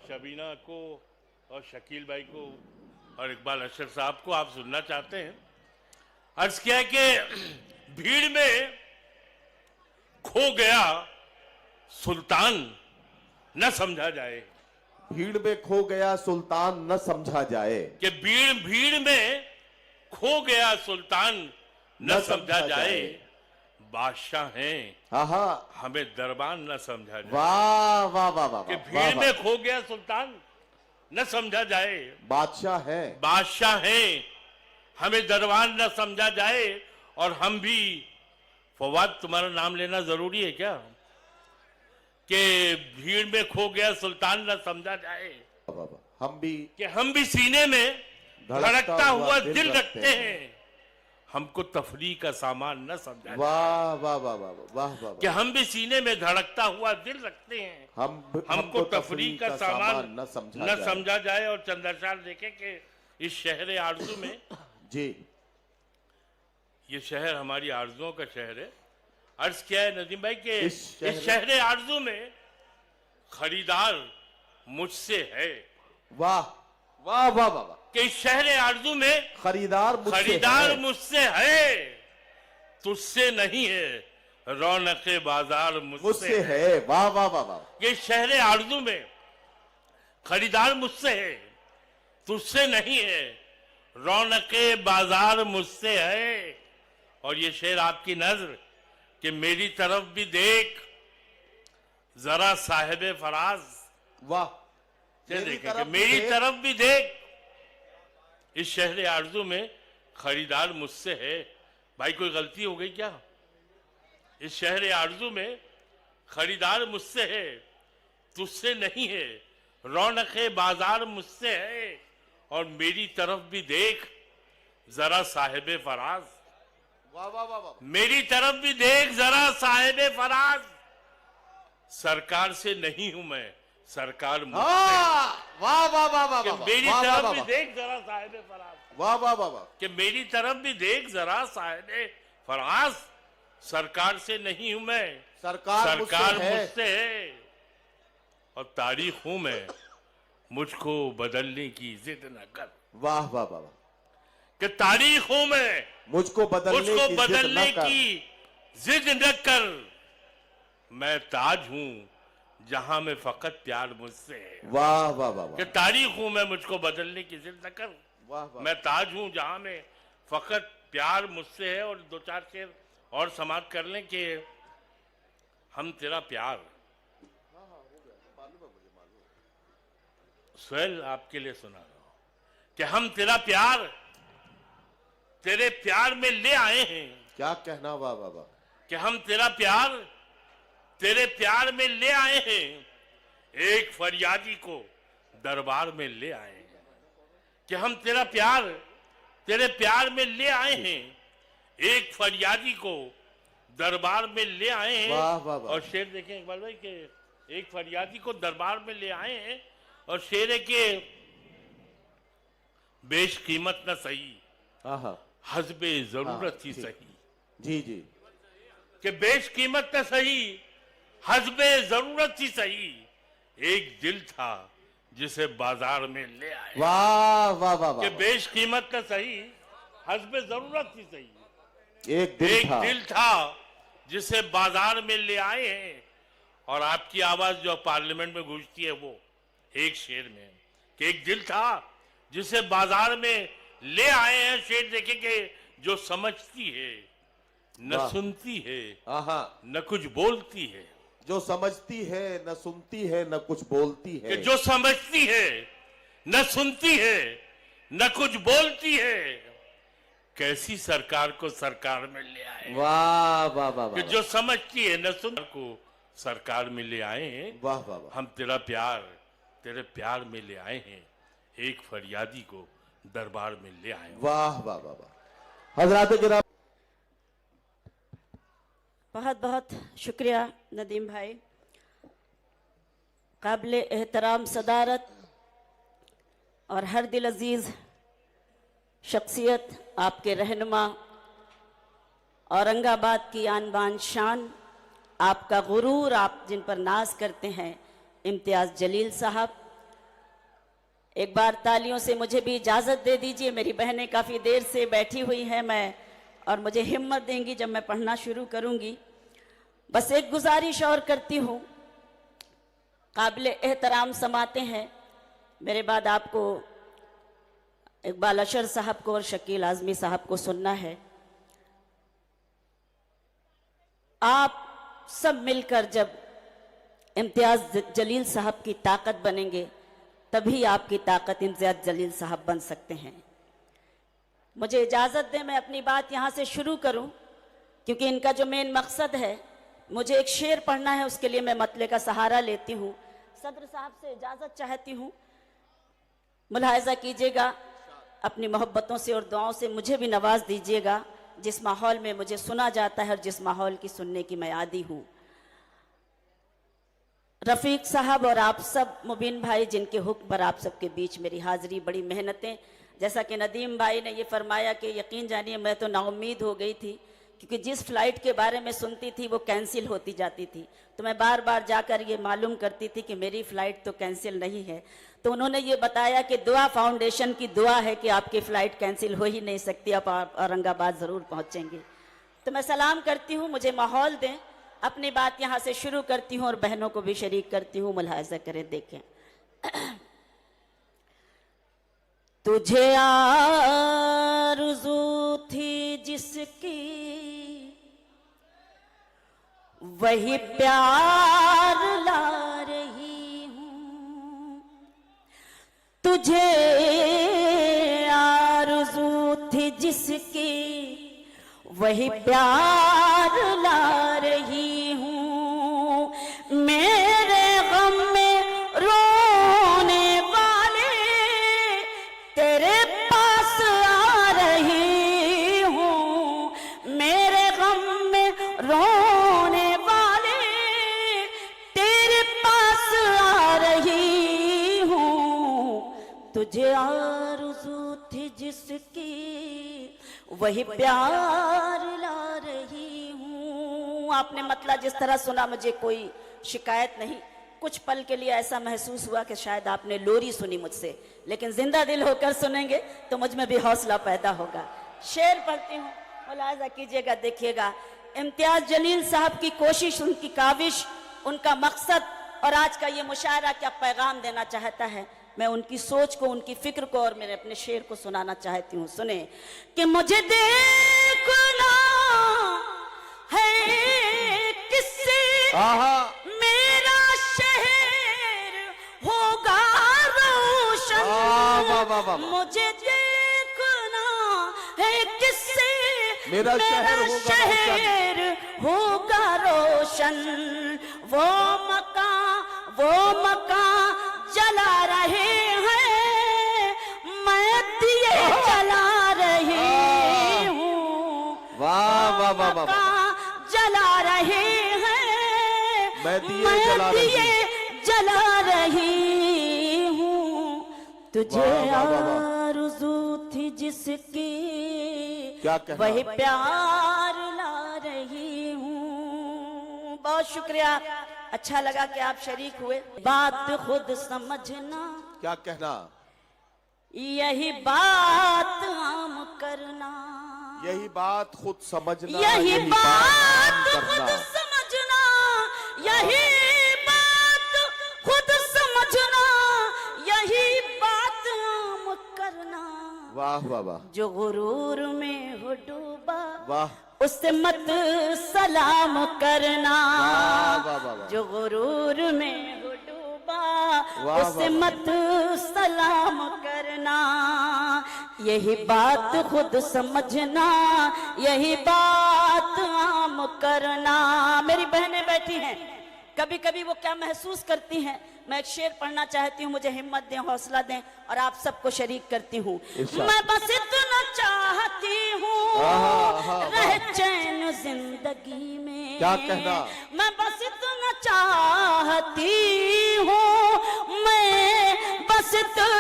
शबीना को और शकील भाई को और इकबाल अशर साहब को आप सुनना चाहते हैं। अर्ज क्या है कि भीड़ में खो गया सुल्तान न समझा जाए। भीड़ में खो गया सुल्तान न समझा जाए। कि भीड़ में खो गया सुल्तान न समझा जाए। बादशाह हैं, हाँ हाँ, हमें दरबार न समझा जाए। वाह वाह वाह वाह। कि वाह, भीड़ वाह, में खो गया सुल्तान न समझा जाए। बादशाह है, बादशाह हैं, हमें दरबार न समझा जाए। और हम भी, फवाद तुम्हारा नाम लेना जरूरी है क्या? कि भीड़ में खो गया सुल्तान न समझा जाए। वाह, वाह, वाह। हम भी सीने में धड़कता हुआ दिल रखते हैं, हमको तफरीह का सामान न समझा जाए। वाह वाह वाह वाह वाह वाह। कि हम भी सीने में धड़कता हुआ दिल रखते हैं, हमको तफरीह का सामान न समझा जाए। और चंद्रशाल देखे कि इस शहर आरजू में जी, ये शहर हमारी आरजुओं का शहर है। अर्ज क्या है नदीम भाई के इस शहर आरजू में खरीदार मुझसे है। वाह वाह वाह वाह वाह। कि इस शहर आरजू में खरीदार मुझसे है, तुझसे नहीं है। रौनक बाजार मुझसे है। वाह वाह वाह वाह। ये शहर आरजू में खरीदार मुझसे है, तुझसे नहीं है। रौनक बाजार मुझसे है। और ये शेर आपकी नजर कि मेरी तरफ भी देख जरा साहिब फराज। वाह। ये देखें कि मेरी तरफ भी देख। इस शहर आरजू में खरीदार मुझसे है। भाई कोई गलती हो गई क्या? इस शहर आरजू में खरीदार मुझसे है, तुझसे नहीं है। रौनक बाजार मुझसे है और मेरी तरफ भी देख जरा साहिब फराज। वाह वाह वाह वाह। मेरी तरफ भी देख जरा साहिब फराज। सरकार से नहीं हूं मैं, सरकार मुझसे है। वाह वाह वाह वाह कि वाह। मेरी वाह, वाह, तरफ वाह, भी वाह। देख जरा साहिब फराज। वाह वाह वाह वाह। कि मेरी तरफ भी देख जरा साहिब फराज। सरकार से नहीं हूं मैं, सरकार मुझसे है और तारीख हूं मैं। मुझको बदलने की जिद न कर। वाह वाह वाह वाह। कि तारीख हूं मैं, मुझको बदलने की जिद न कर। मैं ताज हूं जहां में फकत प्यार मुझसे है। वाह वाह वाह वाह। कि तारीख हूं मैं, मुझको बदलने की जिद न कर। वाह वाह। मैं ताज हूं जहां में फकत प्यार मुझसे है। और दो चार शेर और समाप्त कर लें कि हम तेरा प्यार। सुहेल आपके लिए सुना रहा हूं कि हम तेरा प्यार तेरे प्यार में ले आए हैं। क्या कहना। वाह वाह वाह। कि हम तेरा प्यार तेरे प्यार में ले आए हैं। एक फरियादी को दरबार में ले आए हैं। कि हम तेरा प्यार तेरे प्यार में ले आए हैं। एक फरियादी को दरबार में ले आए हैं। वाह वाह वाह। और शेर देखें इकबाल भाई कि एक फरियादी को दरबार में ले आए हैं। और शेर है कि बेश कीमत न सही, आहा। हस्बे जरूरत ही सही। जी जी। कि बेश कीमत न सही, हस्बे जरूरत ही सही। एक दिल था जिसे बाजार में ले आए। वाह वाह वाह वाह। कि बेश कीमत न सही, हस्बे जरूरत ही सही। एक एक दिल था जिसे बाजार में ले आए हैं। और आपकी आवाज जो पार्लियामेंट में गूंजती है वो एक शेर में है कि एक दिल था जिसे बाजार में ले आए हैं। शेर देखे कि जो समझती है न सुनती है, न कुछ बोलती है। जो समझती है न सुनती है न कुछ बोलती है। कि जो समझती है न सुनती है न कुछ बोलती है। कैसी सरकार को सरकार में ले आए। वाह वाह वाह कि वाह। जो समझती है न सुन को सरकार में ले आए हैं। वाह वाह वाह। हम तेरा प्यार तेरे प्यार में ले आए हैं। एक फरियादी को दरबार में ले आए हैं। वाह वाह वाह वाह। हजरात गिराम, बहुत बहुत शुक्रिया नदीम भाई। काबिल एहतराम सदारत और हर दिल अजीज शख्सियत, आपके रहनुमा, औरंगाबाद की आन बान शान, आपका गुरूर, आप जिन पर नाज करते हैं, इम्तियाज जलील साहब। एक बार तालियों से मुझे भी इजाज़त दे दीजिए। मेरी बहनें काफ़ी देर से बैठी हुई हैं मैं और मुझे हिम्मत देंगी जब मैं पढ़ना शुरू करूंगी। बस एक गुजारिश और करती हूँ, काबिल एहतराम समाते हैं। मेरे बाद आपको इकबाल अशर साहब को और शकील आज़मी साहब को सुनना है। आप सब मिलकर जब इम्तियाज जलील साहब की ताकत बनेंगे तभी आपकी ताकत इम्तियाज जलील साहब बन सकते हैं। मुझे इजाज़त दें मैं अपनी बात यहाँ से शुरू करूँ, क्योंकि इनका जो मेन मकसद है, मुझे एक शेर पढ़ना है, उसके लिए मैं मतले का सहारा लेती हूँ। सदर साहब से इजाज़त चाहती हूँ, मुलाहिज़ा कीजिएगा, अपनी मोहब्बतों से और दुआओं से मुझे भी नवाज दीजिएगा। जिस माहौल में मुझे सुना जाता है और जिस माहौल की सुनने की मैं आदी हूँ। रफ़ीक साहब और आप सब मुबीन भाई, जिनके हुक्म पर आप सबके बीच मेरी हाजिरी, बड़ी मेहनतें। जैसा कि नदीम भाई ने ये फरमाया कि यकीन जानिए मैं तो नाउम्मीद हो गई थी, क्योंकि जिस फ़्लाइट के बारे में सुनती थी वो कैंसिल होती जाती थी। तो मैं बार बार जाकर ये मालूम करती थी कि मेरी फ़्लाइट तो कैंसिल नहीं है। तो उन्होंने ये बताया कि दुआ फाउंडेशन की दुआ है कि आपकी फ़्लाइट कैंसिल हो ही नहीं सकती, आप औरंगाबाद ज़रूर पहुँचेंगे। तो मैं सलाम करती हूँ, मुझे माहौल दें, अपनी बात यहाँ से शुरू करती हूँ और बहनों को भी शरीक करती हूँ। मुलाहिज़ा करें, देखें। तुझे आरज़ू थी जिसकी वही प्यार ला रही हूँ। तुझे आरज़ू थी जिसकी वही प्यार ला रही हूँ। मेरे गम में रोने वाले तेरे पास आ रही हूँ। मेरे गम में रोने वाले तेरे पास आ रही हूँ। तुझे आरज़ू थी जिसकी वही प्यार ला रही हूँ। आपने मतलब जिस तरह सुना, मुझे कोई शिकायत नहीं। कुछ पल के लिए ऐसा महसूस हुआ कि शायद आपने लोरी सुनी मुझसे, लेकिन जिंदा दिल होकर सुनेंगे तो मुझ में भी हौसला पैदा होगा। शेर पढ़ती हूँ, मुलाजा कीजिएगा, देखिएगा। इम्तियाज जलील साहब की कोशिश, उनकी काविश, उनका मकसद और आज का ये मुशायरा क्या पैगाम देना चाहता है, मैं उनकी सोच को, उनकी फिक्र को और मेरे अपने शेर को सुनाना चाहती हूँ। सुने कि मुझे देखना है किससे मेरा शहर होगा रोशन। मुझे देखना है किससे मेरा शहर होगा रोशन। वो मकान जला रहे हैं, मैं दिए जला रही हूँ। वाह वाह वाह वाह, जला रहे हैं, मैं दिए जला रही हूँ। तुझे आरज़ू थी जिसकी क्या कहना? वही प्यार ला रही हूँ। बहुत शुक्रिया, अच्छा लगा कि आप शरीक हुए। बात खुद समझना, क्या कहना? यही बात हम करना, यही बात खुद समझना, यही बात हम खुद करना। समझना, यही बात खुद समझना, यही बात हम करना। वाह वाह वाह, जो गुरूर में हो डूबा वाह, उससे मत सलाम करना। वाह वाह वाह, जो गुरूर में हो डूबा वाह, उससे वाह, मत सलाम करना। यही बात खुद समझना, यही बात आम करना। मेरी बहनें बैठी हैं, कभी कभी वो क्या महसूस करती हैं, मैं एक शेर पढ़ना चाहती हूँ, मुझे हिम्मत दें, हौसला दें और आप सबको शरीक करती हूँ। मैं बस इतना चाहती हूँ रह चैन जिंदगी में। क्या कहना? मैं बस इतना चाहती हूँ, मैं बस इतना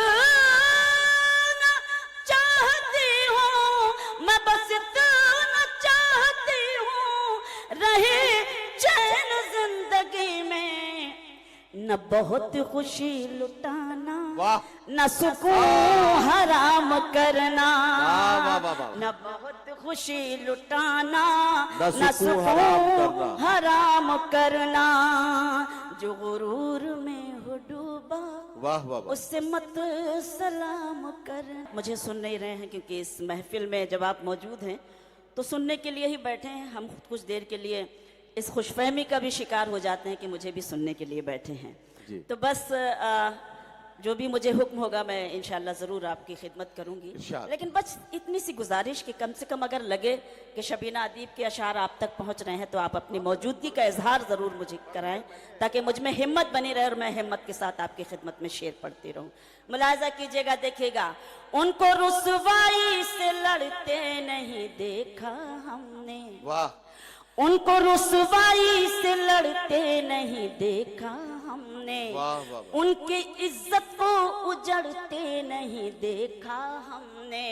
चाहती हूँ, मैं बस इतना चाहती हूँ रहे चैन जिंदगी में। न बहुत खुशी लुटाना, न सुकून हराम करना। न बहुत खुशी लुटाना, न सुकून हराम करना। जो गुरूर में हो डूबा वाह वाह वाह, उससे मत सलाम कर। मुझे सुन नहीं रहे हैं क्योंकि इस महफिल में जब आप मौजूद हैं तो सुनने के लिए ही बैठे हैं। हम कुछ देर के लिए इस खुशफहमी का भी शिकार हो जाते हैं कि मुझे भी सुनने के लिए बैठे हैं। तो बस जो भी मुझे हुक्म होगा मैं इंशाल्लाह ज़रूर आपकी खिदमत करूंगी। लेकिन बस इतनी सी गुजारिश कि कम से कम अगर लगे कि शबीना अदीब के अशार आप तक पहुंच रहे हैं तो आप अपनी मौजूदगी का इजहार ज़रूर मुझे कराएं, ताकि मुझ में हिम्मत बनी रहे और मैं हिम्मत के साथ आपकी खिदमत में शेर पढ़ती रहूं। मुलाजा कीजिएगा, देखिएगा। उनको रुसवाई से लड़ते नहीं देखा हमने, वाह, उनको रुसवाई से लड़ते नहीं देखा हमने। वाह वाह वाह, उनकी इज्जत को उजड़ते नहीं देखा हमने,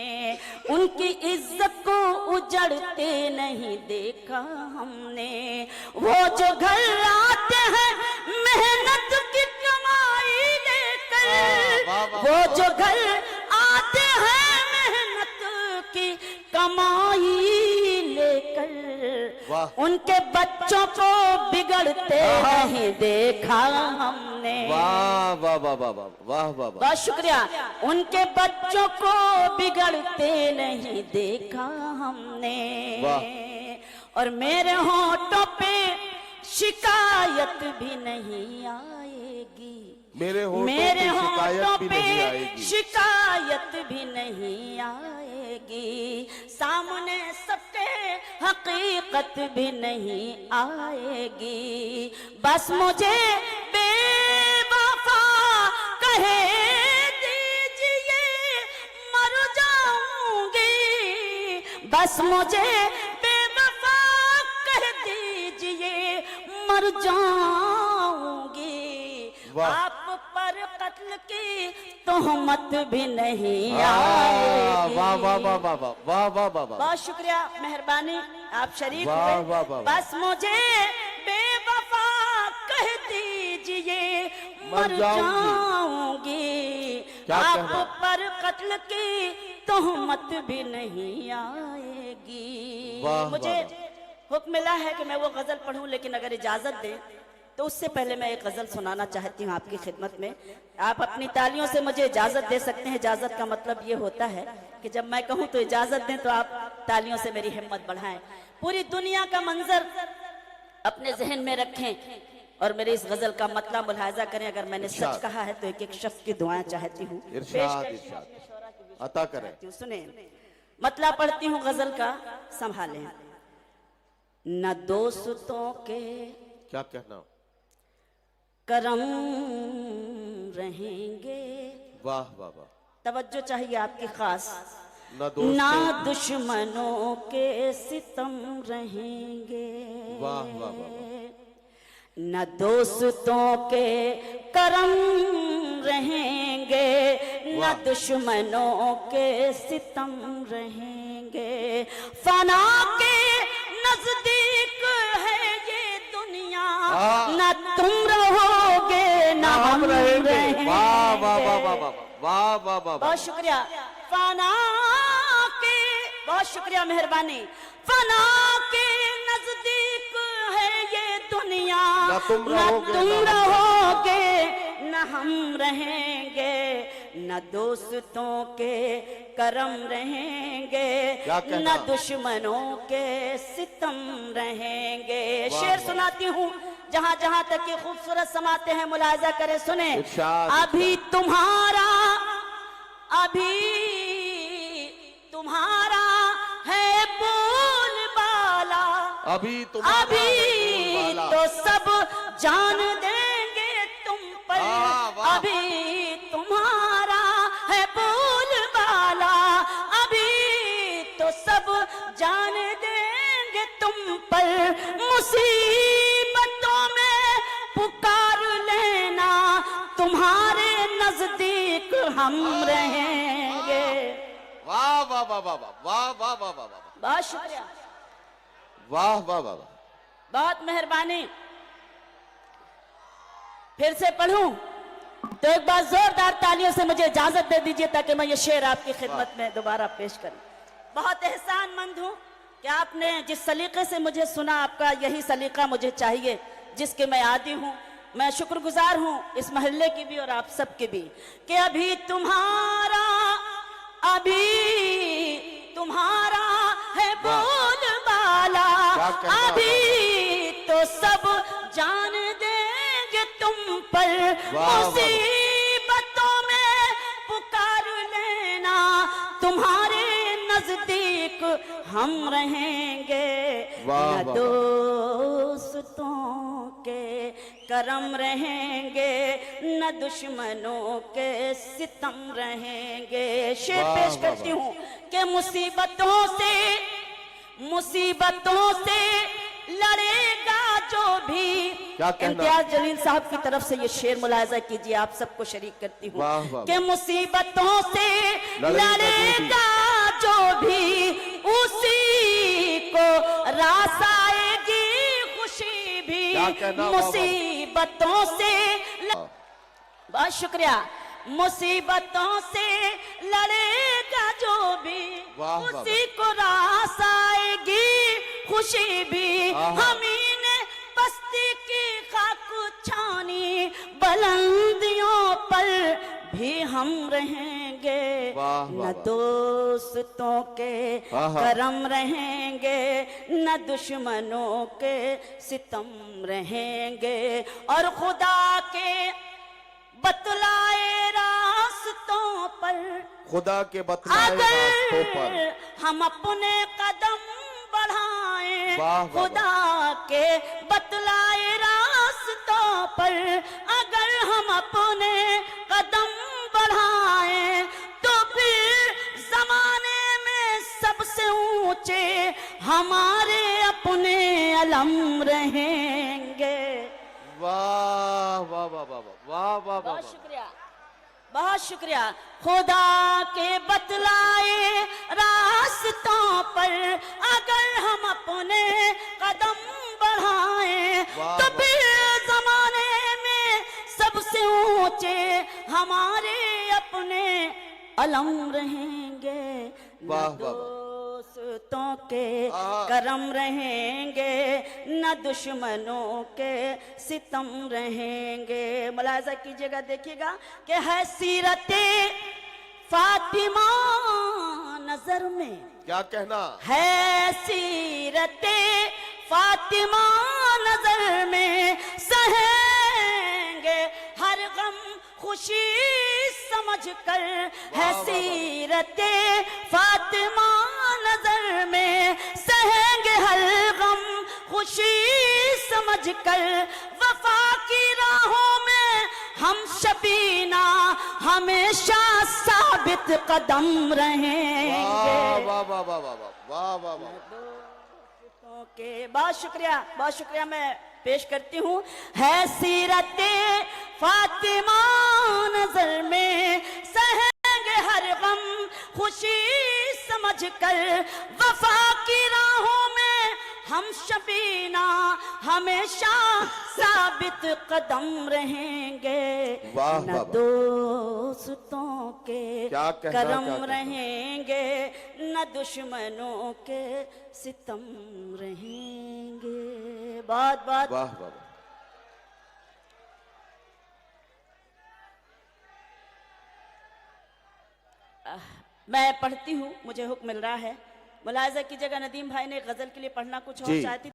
उनकी इज्जत को उजड़ते नहीं देखा हमने। वो जो घर आते हैं मेहनत की कमाई लेकर, वो जो घर आते हैं मेहनत की कमाई लेकर, उनके बच्चों को बिगड़ते नहीं देखा हमने। वाह वाह वाह वाह वाह वाह वाह, बहुत शुक्रिया। उनके बच्चों को बिगड़ते नहीं देखा हमने। और मेरे होठों पे शिकायत भी नहीं आएगी, मेरे होठों मेरे पे होठों शिकायत भी पे नहीं आएगी, शिकायत भी नहीं आएगी, सामने सबके हकीकत भी नहीं आएगी। बस मुझे बेवफा कहे दीजिए, मर जाऊंगी। बस मुझे बेवफा कह दीजिए, मर जाऊंगी। आप पर कत्ल की तोहमत भी नहीं आएगी। वाह वाह वाह वाह वाह वाह वाह वाह वाह। बहुत शुक्रिया, मेहरबानी, आप शरीक वाह, हुए। वाह, वाह, वाह। बस मुझे बेवफा कह दीजिए, मर जाऊंगी। क्या आप कहना? पर कत्ल की तोहमत भी नहीं आएगी। वाह, मुझे वाह, हुक्म मिला है कि मैं वो गजल पढ़ूं, लेकिन अगर इजाजत दें तो उससे पहले मैं एक गजल सुनाना चाहती हूँ आपकी खिदमत में। आप अपनी तालियों से मुझे इजाजत दे सकते हैं। इजाजत का मतलब ये होता है कि जब मैं कहूँ तो इजाजत दें, तो आप तालियों से मेरी हिम्मत बढ़ाएं। पूरी दुनिया का मंजर अपने जहन में रखें और मेरे इस गजल का मतलब मुलाहाजा करें। अगर मैंने सच कहा है तो एक एक शख्स की दुआएं चाहती हूँ इरशाद इरशाद अता करें। सुने, मतलब पढ़ती हूँ गजल का, संभालें। न दोस्तों के क्या कहना? करम रहेंगे। वाह वाह वाह। तवज्जो चाहिए आपकी खास। न ना दुश्मनों के सितम रहेंगे। वाह वाह वाह। न दोस्तों के करम रहेंगे, न दुश्मनों के सितम रहेंगे। फना के नजदीक है ये दुनिया, न तुम रहोगे न हम रहेंगे। वाह वाह वाह वाह वाह वाह वाह वाह। बहुत शुक्रिया। फना के, बहुत शुक्रिया, मेहरबानी। फना के नजदीक है ये दुनिया, न तुम रहोगे न हम रहेंगे। न दोस्तों के करम रहेंगे, न दुश्मनों के सितम रहेंगे। शेर सुनाती हूँ, जहाँ जहाँ तक ये खूबसूरत समाते हैं मुलाजा करें, सुने। अभी तुम्हारा है बोलबाला, अभी तो सब जान देंगे तुम पर। अभी तुम्हारा है बोलबाला, अभी तो सब जान देंगे तुम पर। मुसीबतों में पुकार लेना, तुम्हारे नजदीक हम रहेंगे। वाह वाह वाह वाह वाह वाह वाह वाह वाह। बहुत शुक्रिया, वाह वाह वाह वाह। बहुत मेहरबानी। फिर से पढ़ूं तो एक बार जोरदार तालियों से मुझे इजाजत दे दीजिए ताकि मैं ये शेर आपकी खिदमत में दोबारा पेश करूं। बहुत एहसानमंद हूं कि आपने जिस सलीके से मुझे सुना, आपका यही सलीका मुझे चाहिए जिसके मैं आदी हूं। मैं शुक्रगुजार हूं इस महल्ले की भी और आप सबके भी कि अभी तुम्हारा है बोलबाला, अभी तो सब जान देंगे तुम पर। मुसीबतों में पुकार लेना, तुम्हारे नजदीक हम रहेंगे। न दोस्तों के करम रहेंगे, न दुश्मनों के सितम रहेंगे। शेर पेश करती हूँ कि मुसीबतों से लड़ेगा जो भी। इम्तियाज जलील साहब की तरफ से ये शेर मुलाहिजा कीजिए, आप सबको शरीक करती हूँ कि मुसीबतों से लड़ेगा जो भी, उसी को रास आएगी खुशी भी। मुसीबतों से, बहुत शुक्रिया। मुसीबतों से लड़ेगा जो भी, उसी को रास आएगी खुशी भी। हमी ने बस्ती की खाक छानी, बुलंदियों पर भी हम रहेंगे, वाह, न वाह। दोस्तों के आहा। करम रहेंगे, न दुश्मनों के सितम रहेंगे, और खुदा के बतलाए रास्तों पर खुदा के बतलाए रास्तों पर अगर हम अपने कदम बढ़ाएं, वाह, वाह, खुदा के बतलाए रास्तों पर अगर हम अपने कदम बढ़ाएं, तो फिर जमाने में सबसे ऊंचे हमारे अपने अलम रहेंगे। वाह वाह वाह वाह वाह वाह वाह बहुत शुक्रिया, बहुत शुक्रिया। खुदा के बतलाए रास्तों पर अगर हम अपने कदम बढ़ाएं, वाह, तो वाह। फिर जमाने में सबसे ऊंचे हमारे अपने अलम रहेंगे, वाह, न वाह, वाह। दोस्तों के आहा। करम रहेंगे, न दुश्मनों के सितम रहेंगे। मुलाहिजा कीजिएगा, देखिएगा कि है सीरते फातिमा नजर में, क्या कहना है सीरते फातिमा नजर में, सहेंगे हर गम खुशी समझ कर, है सीरते फातिमा नजर में, सहेंगे हर गम खुशी समझ कर, वफा की राहों में हम शबीना हमेशा साबित कदम रहेंगे। वाह वाह वाह वाह वाह वाह वाह वाह। ओके, बहुत शुक्रिया, बहुत शुक्रिया। मैं पेश करती हूँ, है सीरते फातिमा नजर में, सहेंगे हर गम खुशी समझ कर, वफा की राहों में हम शबीना हमेशा साबित कदम रहेंगे, वाह, न वाह, वाह। दोस्तों के क्या कहना, करम क्या कहना। रहेंगे, न दुश्मनों के सितम रहेंगे। बहुत बहुत वाह वाह वाह। मैं पढ़ती हूँ, मुझे हुक्म मिल रहा है। मुलाहिजा कीजिएगा, नदीम भाई ने गजल के लिए पढ़ना कुछ और जी। चाहती